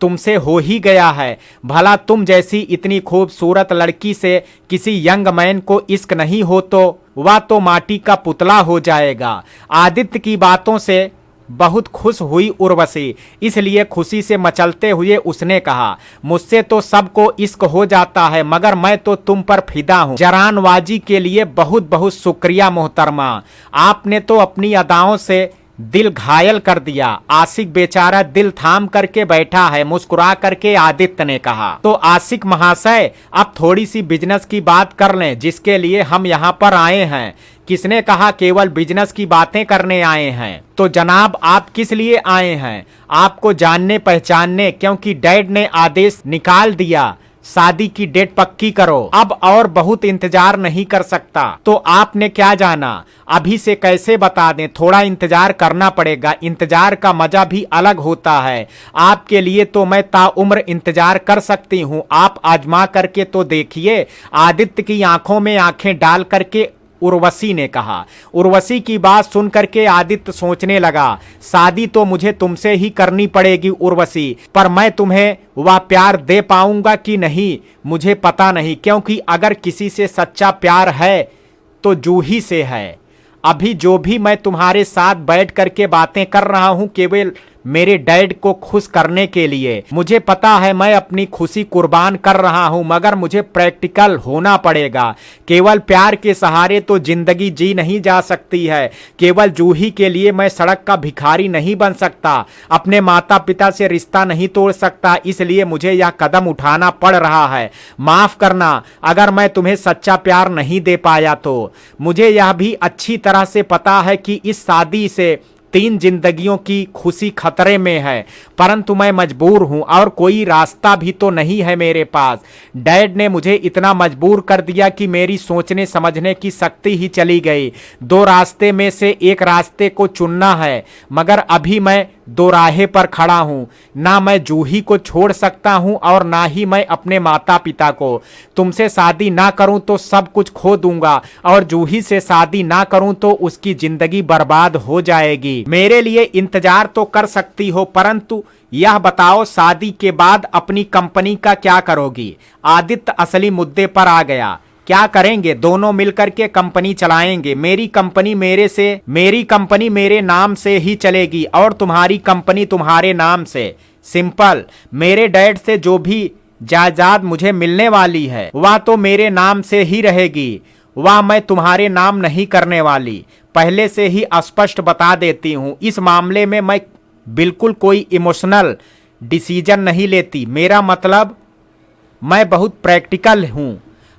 तुमसे हो ही गया है। भला तुम जैसी इतनी खूबसूरत लड़की से किसी यंग मैन को इश्क नहीं हो तो वह तो माटी का पुतला हो जाएगा। आदित्य की बातों से बहुत खुश हुई उर्वशी, इसलिए खुशी से मचलते हुए उसने कहा, मुझसे तो सबको इश्क हो जाता है, मगर मैं तो तुम पर फिदा हूँ। जरानबाजी के लिए बहुत बहुत शुक्रिया मोहतरमा। आपने तो अपनी अदाओं से दिल घायल कर दिया। आशिक बेचारा दिल थाम करके बैठा है। मुस्कुरा करके आदित्य ने कहा, तो आशिक महाशय, अब थोड़ी सी बिजनेस की बात कर लें जिसके लिए हम यहाँ पर आए हैं। किसने कहा केवल बिजनेस की बातें करने आए हैं? तो जनाब आप किस लिए आए हैं? आपको जानने पहचानने, क्योंकि डैड ने आदेश निकाल दिया, शादी की डेट पक्की करो। अब और बहुत इंतजार नहीं कर सकता। तो आपने क्या जाना? अभी से कैसे बता दें? थोड़ा इंतजार करना पड़ेगा। इंतजार का मजा भी अलग होता है। आपके लिए तो मैं ताउम्र इंतजार कर सकती हूँ। आप आजमा करके तो देखिए। आदित्य की आंखों में आंखें डाल करके उर्वशी ने कहा। उर्वशी की बात सुन करके आदित्य सोचने लगा, शादी तो मुझे तुमसे ही करनी पड़ेगी उर्वशी, पर मैं तुम्हें वह प्यार दे पाऊंगा कि नहीं मुझे पता नहीं, क्योंकि अगर किसी से सच्चा प्यार है तो जूही से है। अभी जो भी मैं तुम्हारे साथ बैठ करके बातें कर रहा हूं केवल मेरे डैड को खुश करने के लिए। मुझे पता है मैं अपनी खुशी कुर्बान कर रहा हूं, मगर मुझे प्रैक्टिकल होना पड़ेगा। केवल प्यार के सहारे तो जिंदगी जी नहीं जा सकती है। केवल जूही के लिए मैं सड़क का भिखारी नहीं बन सकता। अपने माता पिता से रिश्ता नहीं तोड़ सकता। इसलिए मुझे यह कदम उठाना पड़ रहा है। माफ करना अगर मैं तुम्हें सच्चा प्यार नहीं दे पाया तो। मुझे यह भी अच्छी तरह से पता है कि इस शादी से 3 जिंदगियों की खुशी खतरे में है, परंतु मैं मजबूर हूं और कोई रास्ता भी तो नहीं है मेरे पास। डैड ने मुझे इतना मजबूर कर दिया कि मेरी सोचने समझने की शक्ति ही चली गई। 2 रास्ते में से एक रास्ते को चुनना है, मगर अभी मैं 2 राहे पर खड़ा हूं। ना मैं जूही को छोड़ सकता हूं और ना ही मैं अपने माता पिता को। तुमसे शादी ना करूं तो सब कुछ खो दूंगा, और जूही से शादी ना करूं तो उसकी जिंदगी बर्बाद हो जाएगी। मेरे लिए इंतजार तो कर सकती हो, परंतु यह बताओ शादी के बाद अपनी कंपनी का क्या करोगी? आदित्य असली मुद्दे पर आ गया। क्या करेंगे? दोनों मिलकर के कंपनी चलाएंगे। मेरी कंपनी मेरे नाम से ही चलेगी और तुम्हारी कंपनी तुम्हारे नाम से। सिंपल। मेरे डैड से जो भी जायदाद मुझे मिलने वाली है वह तो मेरे नाम से ही रहेगी। वह मैं तुम्हारे नाम नहीं करने वाली। पहले से ही स्पष्ट बता देती हूं, इस मामले में मैं बिल्कुल कोई इमोशनल डिसीजन नहीं लेती। मेरा मतलब मैं बहुत प्रैक्टिकल हूं।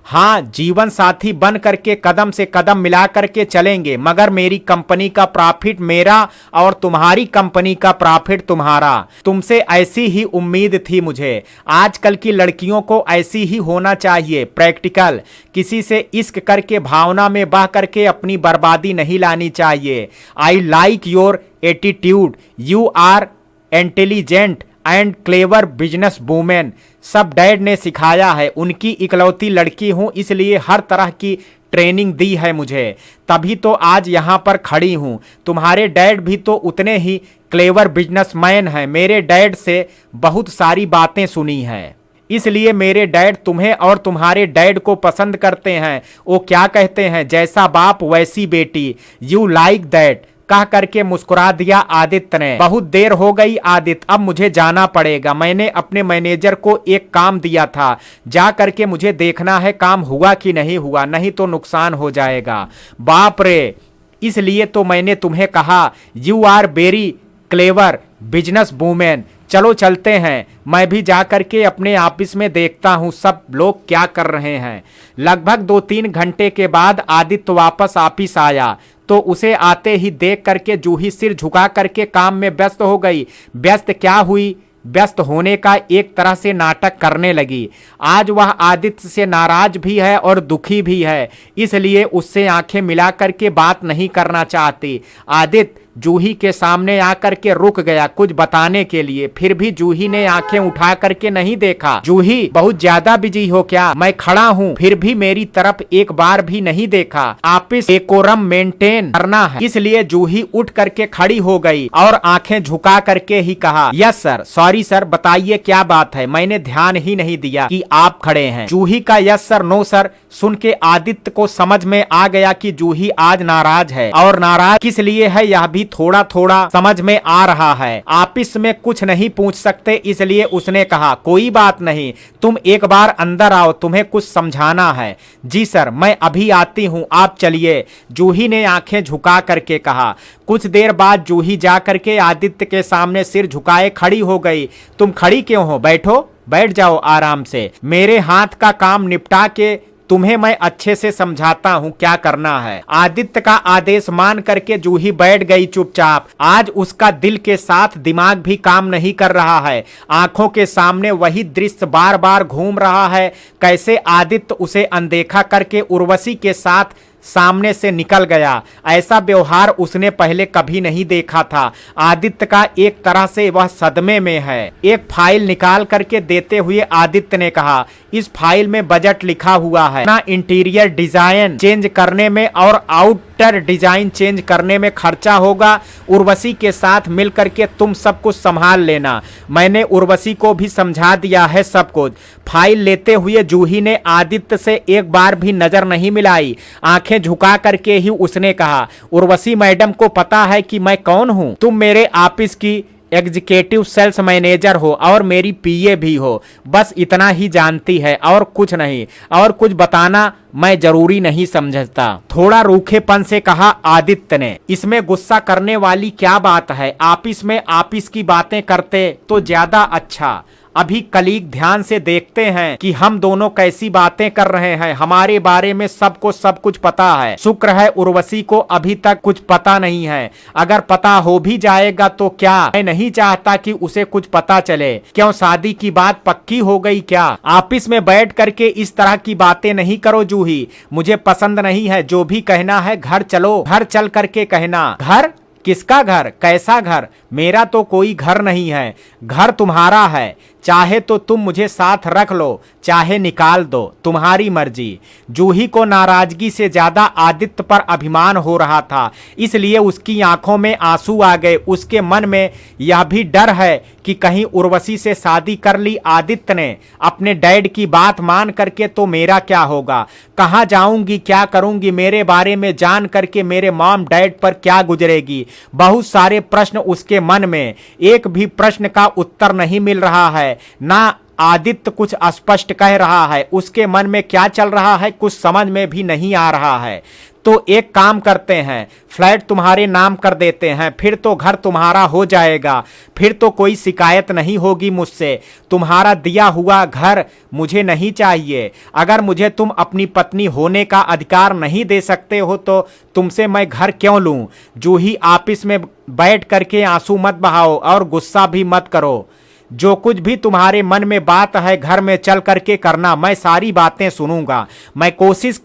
हाँ, जीवन साथी बन करके कदम से कदम मिला करके चलेंगे, मगर मेरी कंपनी का प्रॉफिट मेरा और तुम्हारी कंपनी का प्रॉफिट तुम्हारा। तुमसे ऐसी ही उम्मीद थी मुझे। आजकल की लड़कियों को ऐसी ही होना चाहिए, प्रैक्टिकल। किसी से इश्क करके भावना में बह करके अपनी बर्बादी नहीं लानी चाहिए। I like your attitude. You are intelligent and clever business women. सब डैड ने सिखाया है। उनकी इकलौती लड़की हूं, इसलिए हर तरह की ट्रेनिंग दी है मुझे, तभी तो आज यहां पर खड़ी हूं। तुम्हारे डैड भी तो उतने ही क्लेवर बिजनेसमैन हैं। मेरे डैड से बहुत सारी बातें सुनी हैं, इसलिए मेरे डैड तुम्हें और तुम्हारे डैड को पसंद करते हैं। वो क्या कहते हैं, जैसा बाप वैसी बेटी। यू लाइक दैट कह करके मुस्कुरा दिया आदित्य ने। बहुत देर हो गई आदित्य, अब मुझे जाना पड़ेगा। मैंने अपने मैनेजर को एक काम दिया था, जा करके मुझे देखना है काम हुआ कि नहीं हुआ, नहीं तो नुकसान हो जाएगा। बाप रे, इसलिए तो मैंने तुम्हें कहा you are very clever business women. चलो चलते हैं, मैं भी जा करके अपने ऑफिस में देखता हूँ सब लोग क्या कर रहे हैं। लगभग 2-3 घंटे के बाद आदित्य वापस ऑफिस आया तो उसे आते ही देख करके जूही सिर झुका करके काम में व्यस्त हो गई। व्यस्त क्या हुई, व्यस्त होने का एक तरह से नाटक करने लगी। आज वह आदित्य से नाराज भी है और दुखी भी है, इसलिए उससे आंखें मिला करके बात नहीं करना चाहती। आदित्य जूही के सामने आकर के रुक गया कुछ बताने के लिए, फिर भी जूही ने आंखें उठा करके नहीं देखा। जूही, बहुत ज्यादा बिजी हो क्या? मैं खड़ा हूँ, फिर भी मेरी तरफ एक बार भी नहीं देखा। ऑफिस डेकोरम मेंटेन करना है, इसलिए जूही उठ करके खड़ी हो गई और आंखें झुका करके ही कहा, यस सर, सॉरी सर, बताइए क्या बात है, मैंने ध्यान ही नहीं दिया कि आप खड़े हैं। जूही का यस सर नो सर सुन के आदित्य को समझ में आ गया कि जूही आज नाराज है, और नाराज किस लिए है यह भी थोड़ा थोड़ा समझ में आ रहा है। ऑफिस में कुछ नहीं पूछ सकते, इसलिए उसने कहा, कोई बात नहीं, तुम एक बार अंदर आओ, तुम्हें कुछ समझाना है। जी सर, मैं अभी आती हूँ, आप चलिए, जूही ने आंखें झुका करके कहा। कुछ देर बाद जूही जा करके आदित्य के सामने सिर झुकाए खड़ी हो गई। तुम खड़ी क्यों हो? बैठो, बैठ जाओ आराम से, मेरे हाथ का काम निपटा के तुम्हें मैं अच्छे से समझाता हूँ क्या करना है। आदित्य का आदेश मान करके जूही बैठ गई चुपचाप। आज उसका दिल के साथ दिमाग भी काम नहीं कर रहा है। आंखों के सामने वही दृश्य बार बार घूम रहा है, कैसे आदित्य उसे अनदेखा करके उर्वशी के साथ सामने से निकल गया। ऐसा व्यवहार उसने पहले कभी नहीं देखा था। आदित्य का एक तरह से वह सदमे में है। एक फाइल निकाल करके देते हुए आदित्य ने कहा, इस फाइल में बजट लिखा हुआ है, ना इंटीरियर डिजाइन चेंज करने में और आउटर डिजाइन चेंज करने में खर्चा होगा। उर्वशी के साथ मिल करके तुम सब कुछ संभाल लेना। मैंने उर्वशी को भी समझा दिया है सब कुछ। फाइल लेते हुए जूही ने आदित्य से एक बार भी नजर नहीं मिलाई। आंखें झुका करके ही उसने कहा, उर्वशी मैडम को पता है कि मैं कौन हूँ? तुम मेरे ऑफिस की एग्जीक्यूटिव सेल्स मैनेजर हो और मेरी पीए भी हो, बस इतना ही जानती है और कुछ नहीं, और कुछ बताना मैं जरूरी नहीं समझता। थोड़ा रूखेपन से कहा आदित्य ने। इसमें गुस्सा करने वाली क्या बात है? ऑफिस में ऑफिस की बातें करते तो ज्यादा अच्छा। अभी कलीग ध्यान से देखते हैं कि हम दोनों कैसी बातें कर रहे हैं। हमारे बारे में सबको सब कुछ पता है। शुक्र है उर्वशी को अभी तक कुछ पता नहीं है। अगर पता हो भी जाएगा तो क्या? मैं नहीं चाहता कि उसे कुछ पता चले। क्यों, शादी की बात पक्की हो गई क्या? ऑफिस में बैठ करके इस तरह की बातें नहीं करो जूही, मुझे पसंद नहीं है। जो भी कहना है घर चलो, घर चल करके कहना। घर? किसका घर? कैसा घर? मेरा तो कोई घर नहीं है, घर तुम्हारा है। चाहे तो तुम मुझे साथ रख लो, चाहे निकाल दो, तुम्हारी मर्जी। जूही को नाराजगी से ज्यादा आदित्य पर अभिमान हो रहा था, इसलिए उसकी आंखों में आंसू आ गए। उसके मन में यह भी डर है कि कहीं उर्वशी से शादी कर ली आदित्य ने अपने डैड की बात मान करके तो मेरा क्या होगा? कहाँ जाऊंगी, क्या करूंगी? मेरे बारे में जान करके मेरे मॉम डैड पर क्या गुजरेगी? बहुत सारे प्रश्न उसके मन में। एक भी प्रश्न का उत्तर नहीं मिल रहा है। ना आदित्य कुछ स्पष्ट कह रहा है। उसके मन में क्या चल रहा है कुछ समझ में भी नहीं आ रहा है। तो एक काम करते हैं, फ्लैट तुम्हारे नाम कर देते हैं, फिर तो घर तुम्हारा हो जाएगा, फिर तो कोई शिकायत नहीं होगी मुझसे। तुम्हारा दिया हुआ घर मुझे नहीं चाहिए। अगर मुझे तुम अपनी पत्नी होने का अधिकार नहीं दे सकते हो तो तुमसे मैं घर क्यों लूं? जूही, ऑफिस में बैठ करके आंसू मत बहाओ और गुस्सा भी मत करो। जो कुछ भी तुम्हारे मन में बात है घर में चल करके करना, मैं सारी बातें सुनूंगा। मैं कोशिश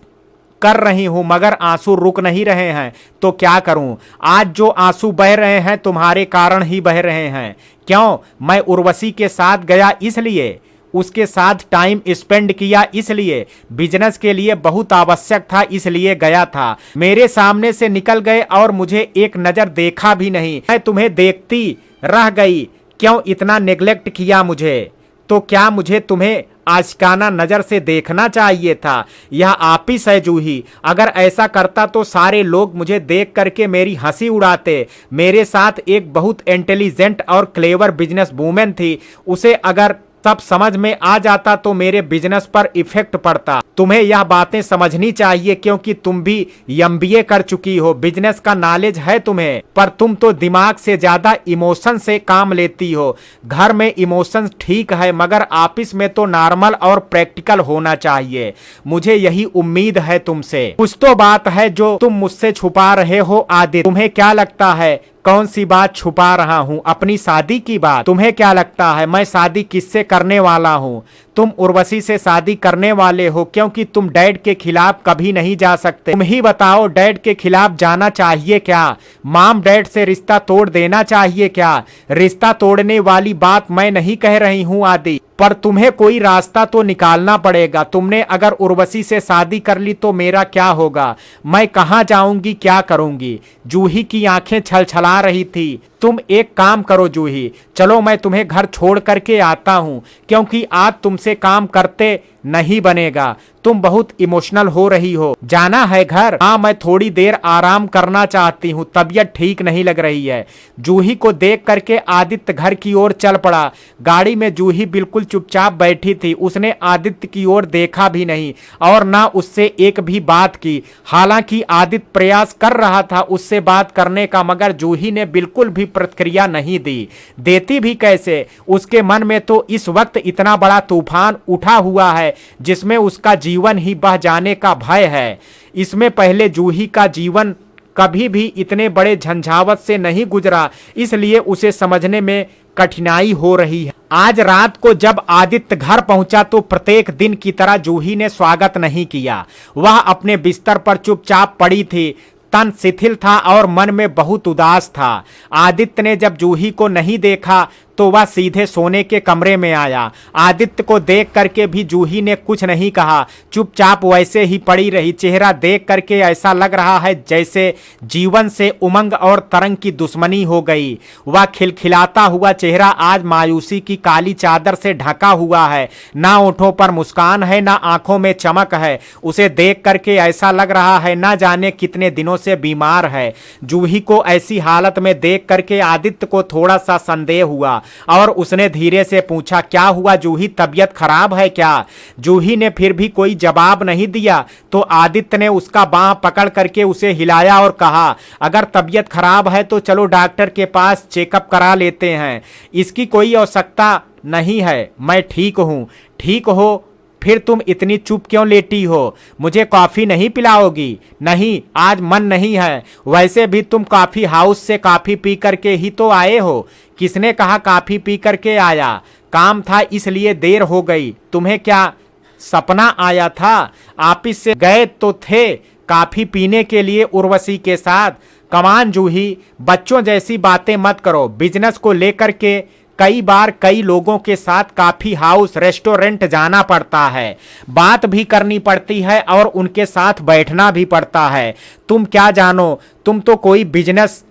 कर रही हूं मगर आंसू रुक नहीं रहे हैं, तो क्या करूं? आज जो आंसू बह रहे हैं तुम्हारे कारण ही बह रहे हैं। क्यों? मैं उर्वशी के साथ गया इसलिए, उसके साथ टाइम स्पेंड किया इसलिए, बिजनेस के लिए बहुत आवश्यक था इसलिए गया था। मेरे सामने से निकल गए और मुझे एक नजर देखा भी नहीं। मैं तुम्हें देखती रह गई। क्यों इतना नेग्लेक्ट किया मुझे? तो क्या मुझे तुम्हें आशिकाना नजर से देखना चाहिए था? यह ऑफिस है जूही, अगर ऐसा करता तो सारे लोग मुझे देख करके मेरी हंसी उड़ाते। मेरे साथ एक बहुत इंटेलिजेंट और क्लेवर बिजनेस वूमेन थी, उसे अगर सब समझ में आ जाता तो मेरे बिजनेस पर इफेक्ट पड़ता। तुम्हें यह बातें समझनी चाहिए क्योंकि तुम भी एमबीए कर चुकी हो, बिजनेस का नॉलेज है तुम्हें, पर तुम तो दिमाग से ज्यादा इमोशन से काम लेती हो। घर में इमोशंस ठीक है मगर ऑफिस में तो नॉर्मल और प्रैक्टिकल होना चाहिए। मुझे यही उम्मीद है तुमसे। कुछ तो बात है जो तुम मुझसे छुपा रहे हो आदित्य। तुम्हें क्या लगता है कौन सी बात छुपा रहा हूं? अपनी शादी की बात। तुम्हें क्या लगता है मैं शादी किससे करने वाला हूं? तुम उर्वशी से शादी करने वाले हो क्योंकि तुम डैड के खिलाफ कभी नहीं जा सकते। तुम ही बताओ, डैड के खिलाफ जाना चाहिए क्या? मॉम डैड से रिश्ता तोड़ देना चाहिए क्या? रिश्ता तोड़ने वाली बात मैं नहीं कह रही हूं आदि, पर तुम्हें कोई रास्ता तो निकालना पड़ेगा। तुमने अगर उर्वशी से शादी कर ली तो मेरा क्या होगा? मैं कहां जाऊंगी, क्या करूंगी? जूही की आंखें छलछला रही थी। तुम एक काम करो जूही, चलो मैं तुम्हें घर छोड़ करके आता हूं क्योंकि आज तुमसे काम करते नहीं बनेगा। तुम बहुत इमोशनल हो रही हो। जाना है घर? हाँ, मैं थोड़ी देर आराम करना चाहती हूँ, तबीयत ठीक नहीं लग रही है। जूही को देख करके आदित्य घर की ओर चल पड़ा। गाड़ी में जूही बिल्कुल चुपचाप बैठी थी। उसने आदित्य की ओर देखा भी नहीं और ना उससे एक भी बात की। हालांकि आदित्य प्रयास कर रहा था उससे बात करने का, मगर जूही ने बिल्कुल भी प्रतिक्रिया नहीं दी। देती भी कैसे? उसके मन में तो इस वक्त इतना बड़ा तूफान उठा हुआ है जिसमें उसका जीवन ही बह जाने का भय है। इसमें पहले जूही का जीवन कभी भी इतने बड़े झंझावत से नहीं गुजरा, इसलिए उसे समझने में कठिनाई हो रही है। आज रात को जब आदित्य घर पहुंचा तो प्रत्येक दिन की तरह जूही ने स्वागत नहीं किया। वह अपने बिस्तर पर चुपचाप पड़ी थी। तन शिथिल था और मन में बहुत उदास था। आदित्य ने जब जूही को नहीं देखा तो वह सीधे सोने के कमरे में आया। आदित्य को देख करके भी जूही ने कुछ नहीं कहा, चुपचाप वैसे ही पड़ी रही। चेहरा देख करके ऐसा लग रहा है जैसे जीवन से उमंग और तरंग की दुश्मनी हो गई। वह खिलखिलाता हुआ चेहरा आज मायूसी की काली चादर से ढका हुआ है। ना होठों पर मुस्कान है, ना आंखों में चमक है। उसे देख करके ऐसा लग रहा है ना जाने कितने दिनों से बीमार है। जूही को ऐसी हालत में देख करके आदित्य को थोड़ा सा संदेह हुआ और उसने धीरे से पूछा, क्या हुआ जूही, तबीयत खराब है क्या? जूही ने फिर भी कोई जवाब नहीं दिया तो आदित्य ने उसका बांह पकड़ करके उसे हिलाया और कहा, अगर तबीयत खराब है तो चलो डॉक्टर के पास चेकअप करा लेते हैं। इसकी कोई आवश्यकता नहीं है, मैं ठीक हूं। ठीक हो फिर तुम इतनी चुप क्यों लेटी हो? मुझे कॉफी नहीं पिलाओगी? नहीं, आज मन नहीं है। वैसे भी तुम कॉफी हाउस से कॉफी पी करके ही तो आए हो। किसने कहा कॉफी पी करके आया? काम था इसलिए देर हो गई। तुम्हें क्या सपना आया था? ऑफिस से गए तो थे कॉफी पीने के लिए उर्वशी के साथ। कमान जूही, बच्चों जैसी बातें मत करो। बिजनेस को लेकर के कई बार कई लोगों के साथ कॉफी हाउस रेस्टोरेंट जाना पड़ता है, बात भी करनी पड़ती है और उनके साथ बैठना भी पड़ता है। तुम क्या जानो, तुम तो कोई बिजनेस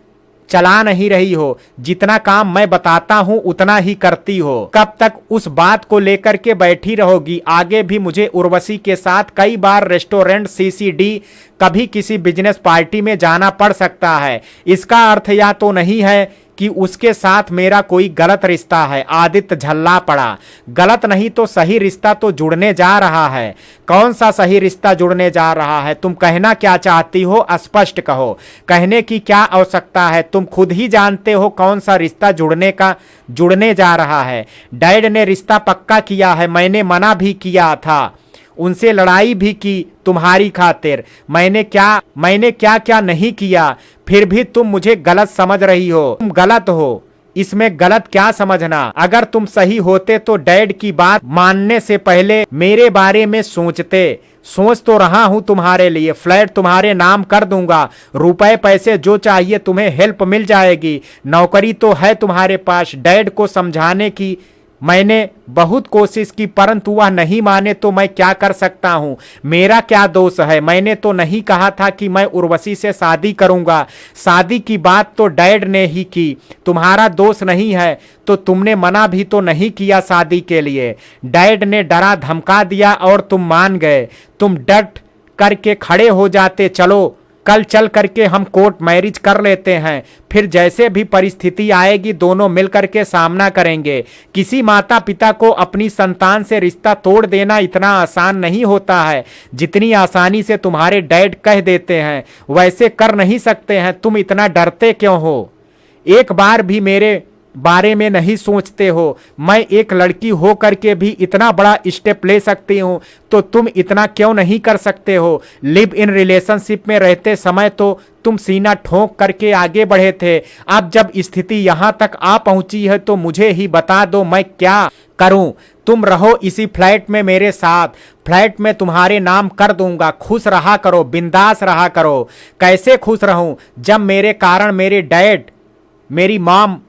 चला नहीं रही हो। जितना काम मैं बताता हूं उतना ही करती हो। कब तक उस बात को लेकर के बैठी रहोगी? आगे भी मुझे उर्वशी के साथ कई बार रेस्टोरेंट, सीसीडी, कभी किसी बिजनेस पार्टी में जाना पड़ सकता है। इसका अर्थ यह तो नहीं है कि उसके साथ मेरा कोई गलत रिश्ता है। आदित्य झल्ला पड़ा। गलत नहीं तो सही रिश्ता तो जुड़ने जा रहा है। कौन सा सही रिश्ता जुड़ने जा रहा है? तुम कहना क्या चाहती हो, स्पष्ट कहो। कहने की क्या आवश्यकता है? तुम खुद ही जानते हो कौन सा रिश्ता जुड़ने जा रहा है। डैड ने रिश्ता पक्का किया है, मैंने मना भी किया था, उनसे लड़ाई भी की तुम्हारी खातिर। मैंने क्या क्या नहीं किया, फिर भी तुम मुझे गलत समझ रही हो। तुम गलत हो, इसमें गलत क्या समझना? अगर तुम सही होते तो डैड की बात मानने से पहले मेरे बारे में सोचते। सोच तो रहा हूं तुम्हारे लिए, फ्लैट तुम्हारे नाम कर दूंगा, रुपए पैसे जो चाहिए तुम्हें हेल्प मिल जाएगी, नौकरी तो है तुम्हारे पास। डैड को समझाने की मैंने बहुत कोशिश की परंतु वह नहीं माने तो मैं क्या कर सकता हूं? मेरा क्या दोष है? मैंने तो नहीं कहा था कि मैं उर्वशी से शादी करूंगा। शादी की बात तो डैड ने ही की, तुम्हारा दोष नहीं है। तो तुमने मना भी तो नहीं किया शादी के लिए। डैड ने डरा धमका दिया और तुम मान गए। तुम डट करके खड़े हो जाते, चलो कल चल करके हम कोर्ट मैरिज कर लेते हैं, फिर जैसे भी परिस्थिति आएगी दोनों मिल करके सामना करेंगे। किसी माता पिता को अपनी संतान से रिश्ता तोड़ देना इतना आसान नहीं होता है। जितनी आसानी से तुम्हारे डैड कह देते हैं वैसे कर नहीं सकते हैं। तुम इतना डरते क्यों हो? एक बार भी मेरे बारे में नहीं सोचते हो। मैं एक लड़की हो करके भी इतना बड़ा स्टेप ले सकती हूं, तो तुम इतना क्यों नहीं कर सकते हो? लिव इन रिलेशनशिप में रहते समय तो तुम सीना ठोक करके आगे बढ़े थे। अब जब स्थिति यहां तक आ पहुंची है तो मुझे ही बता दो मैं क्या करूं? तुम रहो इसी फ्लैट में मेरे साथ। फ्लैट में तुम्हारे नाम कर दूंगा। खुश रहा करो, बिंदास रहा करो। कैसे खुश रहूं जब मेरे कारण मेरे डैड, मेरी मॉम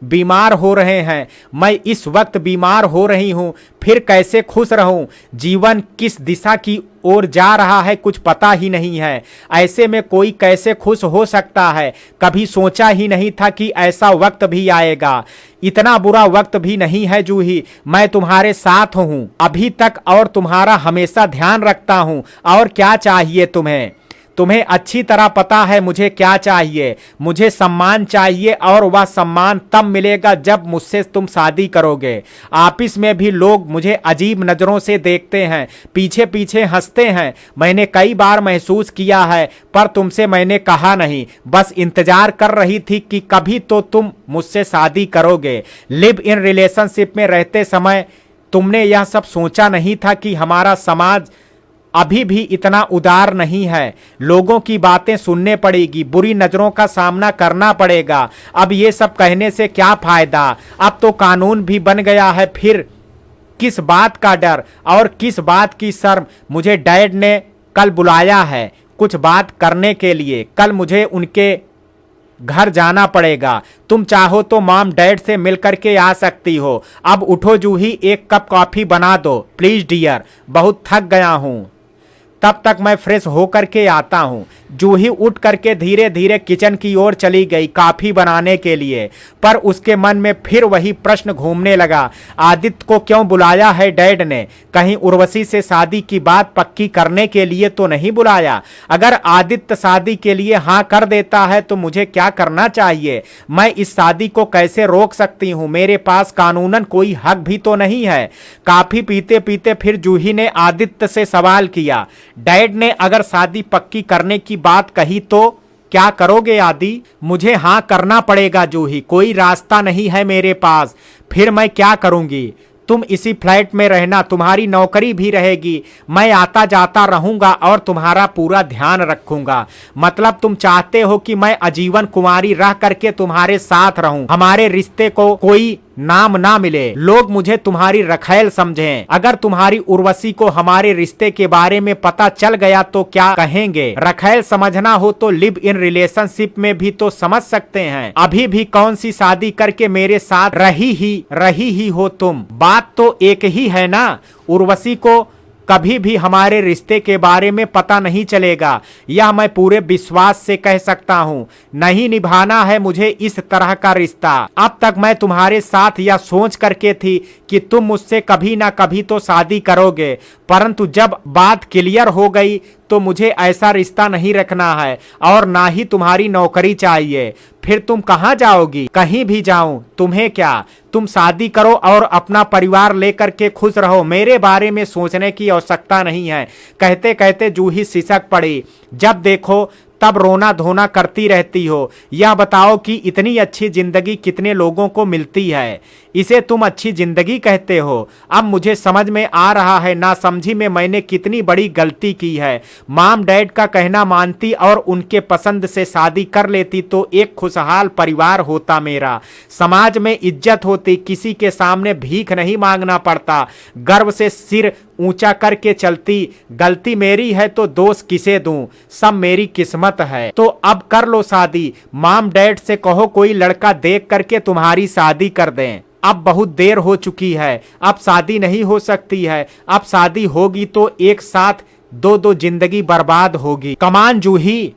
बीमार हो रहे हैं? मैं इस वक्त बीमार हो रही हूं, फिर कैसे खुश रहूं? जीवन किस दिशा की ओर जा रहा है कुछ पता ही नहीं है। ऐसे में कोई कैसे खुश हो सकता है? कभी सोचा ही नहीं था कि ऐसा वक्त भी आएगा। इतना बुरा वक्त भी नहीं है जूही। मैं तुम्हारे साथ हूं अभी तक और तुम्हारा हमेशा ध्यान रखता हूं। और क्या चाहिए तुम्हें? तुम्हें अच्छी तरह पता है मुझे क्या चाहिए। मुझे सम्मान चाहिए और वह सम्मान तब मिलेगा जब मुझसे तुम शादी करोगे। ऑफिस में भी लोग मुझे अजीब नजरों से देखते हैं, पीछे पीछे हंसते हैं। मैंने कई बार महसूस किया है, पर तुमसे मैंने कहा नहीं। बस इंतजार कर रही थी कि कभी तो तुम मुझसे शादी करोगे। लिव इन रिलेशनशिप में रहते समय तुमने यह सब सोचा नहीं था कि हमारा समाज अभी भी इतना उदार नहीं है। लोगों की बातें सुनने पड़ेगी, बुरी नजरों का सामना करना पड़ेगा। अब ये सब कहने से क्या फायदा? अब तो कानून भी बन गया है, फिर किस बात का डर और किस बात की शर्म? मुझे डैड ने कल बुलाया है कुछ बात करने के लिए। कल मुझे उनके घर जाना पड़ेगा। तुम चाहो तो मॉम डैड से मिल करके आ सकती हो। अब उठो जूही, एक कप कॉफी बना दो प्लीज डियर, बहुत थक गया हूं। तब तक मैं फ्रेश होकर के आता हूँ। जूही उठ करके धीरे धीरे किचन की ओर चली गई कॉफी बनाने के लिए, पर उसके मन में फिर वही प्रश्न घूमने लगा। आदित्य को क्यों बुलाया है डैड ने? कहीं उर्वशी से शादी की बात पक्की करने के लिए तो नहीं बुलाया? अगर आदित्य शादी के लिए हाँ कर देता है तो मुझे क्या करना चाहिए? मैं इस शादी को कैसे रोक सकती हूँ? मेरे पास कानूनन कोई हक भी तो नहीं है। कॉफी पीते पीते फिर जूही ने आदित्य से सवाल किया, डैड ने अगर शादी पक्की करने की बात कही तो क्या करोगे आदि? मुझे हाँ करना पड़ेगा जूही, कोई रास्ता नहीं है मेरे पास। फिर मैं क्या करूंगी? तुम इसी फ्लैट में रहना, तुम्हारी नौकरी भी रहेगी। मैं आता जाता रहूंगा और तुम्हारा पूरा ध्यान रखूंगा। मतलब तुम चाहते हो कि मैं आजीवन कुंवारी रह करके तुम्हारे साथ रहूं, हमारे रिश्ते को कोई नाम ना मिले, लोग मुझे तुम्हारी रखैल समझें। अगर तुम्हारी उर्वशी को हमारे रिश्ते के बारे में पता चल गया तो क्या कहेंगे? रखैल समझना हो तो लिव इन रिलेशनशिप में भी तो समझ सकते हैं। अभी भी कौन सी शादी करके मेरे साथ रही ही हो तुम? बात तो एक ही है ना। उर्वशी को कभी भी हमारे रिश्ते के बारे में पता नहीं चलेगा, यह मैं पूरे विश्वास से कह सकता हूँ। नहीं निभाना है मुझे इस तरह का रिश्ता। अब तक मैं तुम्हारे साथ यह सोच करके थी कि तुम मुझसे कभी ना कभी तो शादी करोगे, परंतु जब बात क्लियर हो गई तो मुझे ऐसा रिश्ता नहीं रखना है और ना ही तुम्हारी नौकरी चाहिए। फिर तुम कहाँ जाओगी? कहीं भी जाऊं तुम्हें क्या? तुम शादी करो और अपना परिवार लेकर के खुश रहो, मेरे बारे में सोचने की आवश्यकता नहीं है। कहते कहते जूही सिसक पड़ी। जब देखो तब रोना धोना करती रहती हो। यह बताओ कि इतनी अच्छी जिंदगी कितने लोगों को मिलती है, इसे तुम अच्छी जिंदगी कहते हो? अब मुझे समझ में आ रहा है नासमझी में मैंने कितनी बड़ी गलती की है। मॉम डैड का कहना मानती और उनके पसंद से शादी कर लेती तो एक खुशहाल परिवार होता मेरा, समाज में इज्जत होती, किसी के सामने भीख नहीं मांगना पड़ता, गर्व से सिर ऊंचा करके चलती। गलती मेरी है तो दोष किसे दूं? सब मेरी किस्मत है। तो अब कर लो शादी। मॉम डैड से कहो कोई लड़का देख करके तुम्हारी शादी कर दें। अब बहुत देर हो चुकी है, अब शादी नहीं हो सकती है। अब शादी होगी तो एक साथ दो जिंदगी बर्बाद होगी। कमान जूही,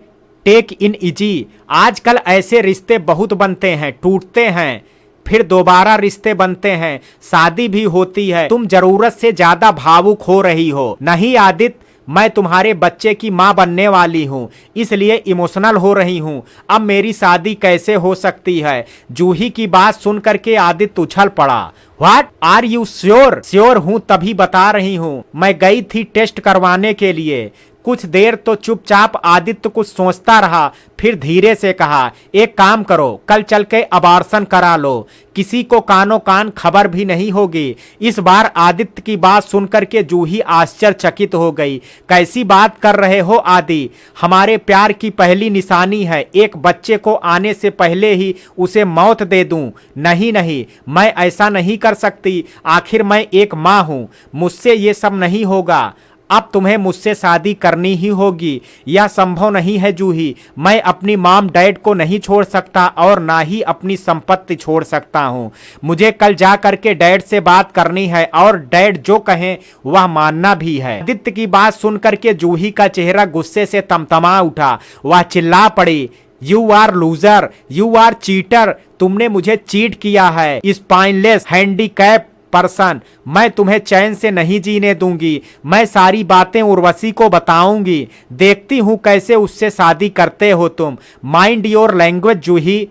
टेक इन इजी। आजकल ऐसे रिश्ते बहुत बनते हैं, टूटते हैं, फिर दोबारा रिश्ते बनते हैं, शादी भी होती है। तुम जरूरत से ज्यादा भावुक हो रही हो। नहीं आदित्य, मैं तुम्हारे बच्चे की माँ बनने वाली हूँ, इसलिए इमोशनल हो रही हूँ। अब मेरी शादी कैसे हो सकती है? जूही की बात सुन करके आदित्य उछल पड़ा। What are you sure? Sure हूँ तभी बता रही हूँ। मैं गई थी टेस्ट करवाने के लिए। कुछ देर तो चुपचाप आदित्य कुछ सोचता रहा, फिर धीरे से कहा, एक काम करो, कल चल के अबॉर्शन करा लो, किसी को कानो कान खबर भी नहीं होगी। इस बार आदित्य की बात सुनकर के जूही आश्चर्यचकित हो गई। कैसी बात कर रहे हो आदि? हमारे प्यार की पहली निशानी है एक बच्चे को आने से पहले ही उसे मौत दे दूं। नहीं नहीं, मैं ऐसा नहीं कर सकती, आखिर मैं एक माँ हूं, मुझसे ये सब नहीं होगा। अब तुम्हें मुझसे शादी करनी ही होगी। यह संभव नहीं है जूही, मैं अपनी मॉम डैड को नहीं छोड़ सकता और ना ही अपनी संपत्ति छोड़ सकता हूँ। मुझे कल जा करके डैड से बात करनी है और डैड जो कहें वह मानना भी है। आदित्य की बात सुन करके जूही का चेहरा गुस्से से तमतमा उठा। वह चिल्ला पड़ी, you are loser, you are cheater, तुमने मुझे चीट किया है, स्पाइनलेस हैंडीकैप पर्सन। मैं तुम्हें चैन से नहीं जीने दूंगी। मैं सारी बातें उर्वशी को बताऊंगी। देखती हूं कैसे उससे शादी करते हो तुम। माइंड योर लैंग्वेज जूही,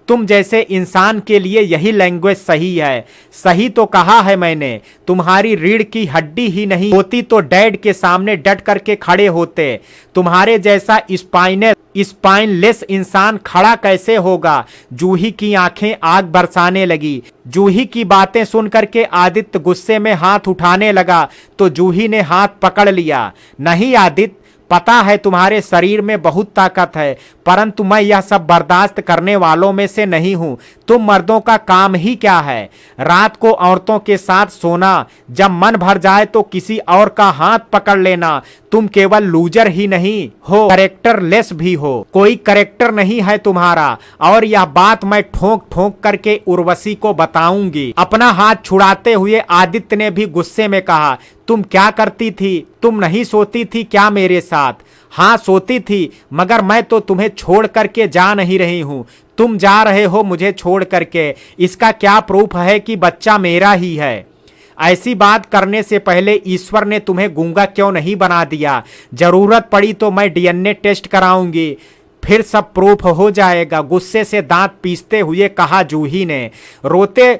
तुम जैसे इंसान के लिए यही लैंग्वेज सही है। सही तो कहा है मैंने। तुम्हारी रीढ़ की हड्डी ही नहीं होती तो डैड के सामने डट करके खड़े होते। तुम्हारे जैसा स्पाइनलेस इंसान खड़ा कैसे होगा? जूही की आंखें आग बरसाने लगी। जूही की बातें सुन करके आदित्य गुस्से में हाथ उठाने लगा तो जूही ने हाथ पकड़ लिया। नहीं आदित्य, पता है तुम्हारे शरीर में बहुत ताकत है, परंतु मैं यह सब बर्दाश्त करने वालों में से नहीं हूं। तुम मर्दों का काम ही क्या है? रात को औरतों के साथ सोना, जब मन भर जाए तो किसी और का हाथ पकड़ लेना। तुम केवल लूजर ही नहीं हो, कैरेक्टरलेस भी हो। कोई कैरेक्टर नहीं है तुम्हारा, और यह बात मैं ठोक ठोक करके उर्वशी को बताऊंगी। अपना हाथ छुड़ाते हुए आदित्य ने भी गुस्से में कहा, तुम क्या करती थी? तुम नहीं सोती थी क्या मेरे साथ? हाँ सोती थी, मगर मैं तो तुम्हें छोड़ करके जा नहीं रही हूँ। तुम जा रहे हो मुझे छोड़ करके। इसका क्या प्रूफ है कि बच्चा मेरा ही है? ऐसी बात करने से पहले ईश्वर ने तुम्हें गूंगा क्यों नहीं बना दिया? जरूरत पड़ी तो मैं डीएनए टेस्ट कराऊंगी, फिर सब प्रूफ हो जाएगा। गुस्से से दांत पीसते हुए कहा जूही ने। रोते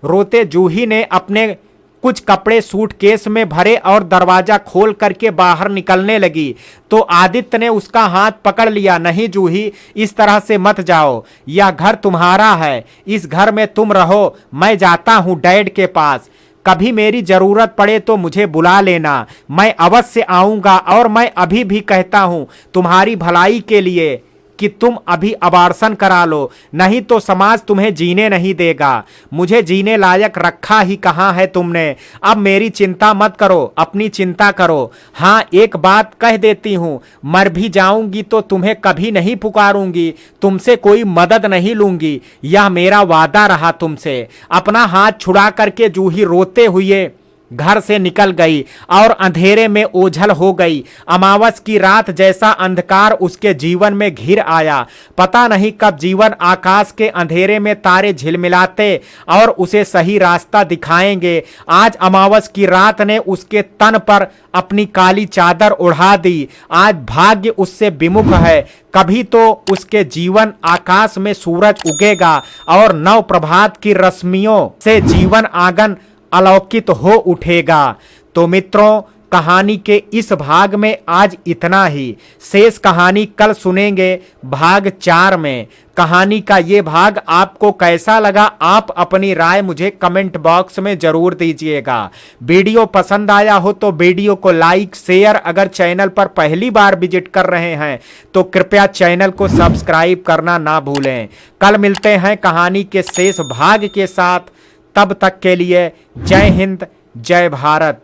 रोते जूही ने अपने कुछ कपड़े सूटकेस में भरे और दरवाजा खोल करके बाहर निकलने लगी तो आदित्य ने उसका हाथ पकड़ लिया। नहीं जूही, इस तरह से मत जाओ, यह घर तुम्हारा है, इस घर में तुम रहो। मैं जाता हूँ डैड के पास। कभी मेरी जरूरत पड़े तो मुझे बुला लेना, मैं अवश्य आऊंगा। और मैं अभी भी कहता हूँ तुम्हारी भलाई के लिए कि तुम अभी अबॉर्शन करा लो, नहीं तो समाज तुम्हें जीने नहीं देगा। मुझे जीने लायक रखा ही कहाँ है तुमने? अब मेरी चिंता मत करो, अपनी चिंता करो। हाँ एक बात कह देती हूँ, मर भी जाऊंगी तो तुम्हें कभी नहीं पुकारूंगी, तुमसे कोई मदद नहीं लूंगी। यह मेरा वादा रहा तुमसे। अपना हाथ छुड़ा करके जूही रोते हुए घर से निकल गई और अंधेरे में ओझल हो गई। अमावस की रात जैसा अंधकार उसके जीवन में घिर आया। पता नहीं कब जीवन आकाश के अंधेरे में तारे झिलमिलाते और उसे सही रास्ता दिखाएंगे। आज अमावस की रात ने उसके तन पर अपनी काली चादर उड़ा दी। आज भाग्य उससे विमुख है। कभी तो उसके जीवन आकाश में सूरज उगेगा और नव प्रभात की रश्मियों से जीवन आंगन अलौकित हो उठेगा। तो मित्रों, कहानी के इस भाग में आज इतना ही। शेष कहानी कल सुनेंगे भाग 4 में। कहानी का ये भाग आपको कैसा लगा, आप अपनी राय मुझे कमेंट बॉक्स में जरूर दीजिएगा। वीडियो पसंद आया हो तो वीडियो को लाइक शेयर, अगर चैनल पर पहली बार विजिट कर रहे हैं तो कृपया चैनल को सब्सक्राइब करना ना भूलें। कल मिलते हैं कहानी के शेष भाग के साथ। तब तक के लिए जय हिंद, जय भारत।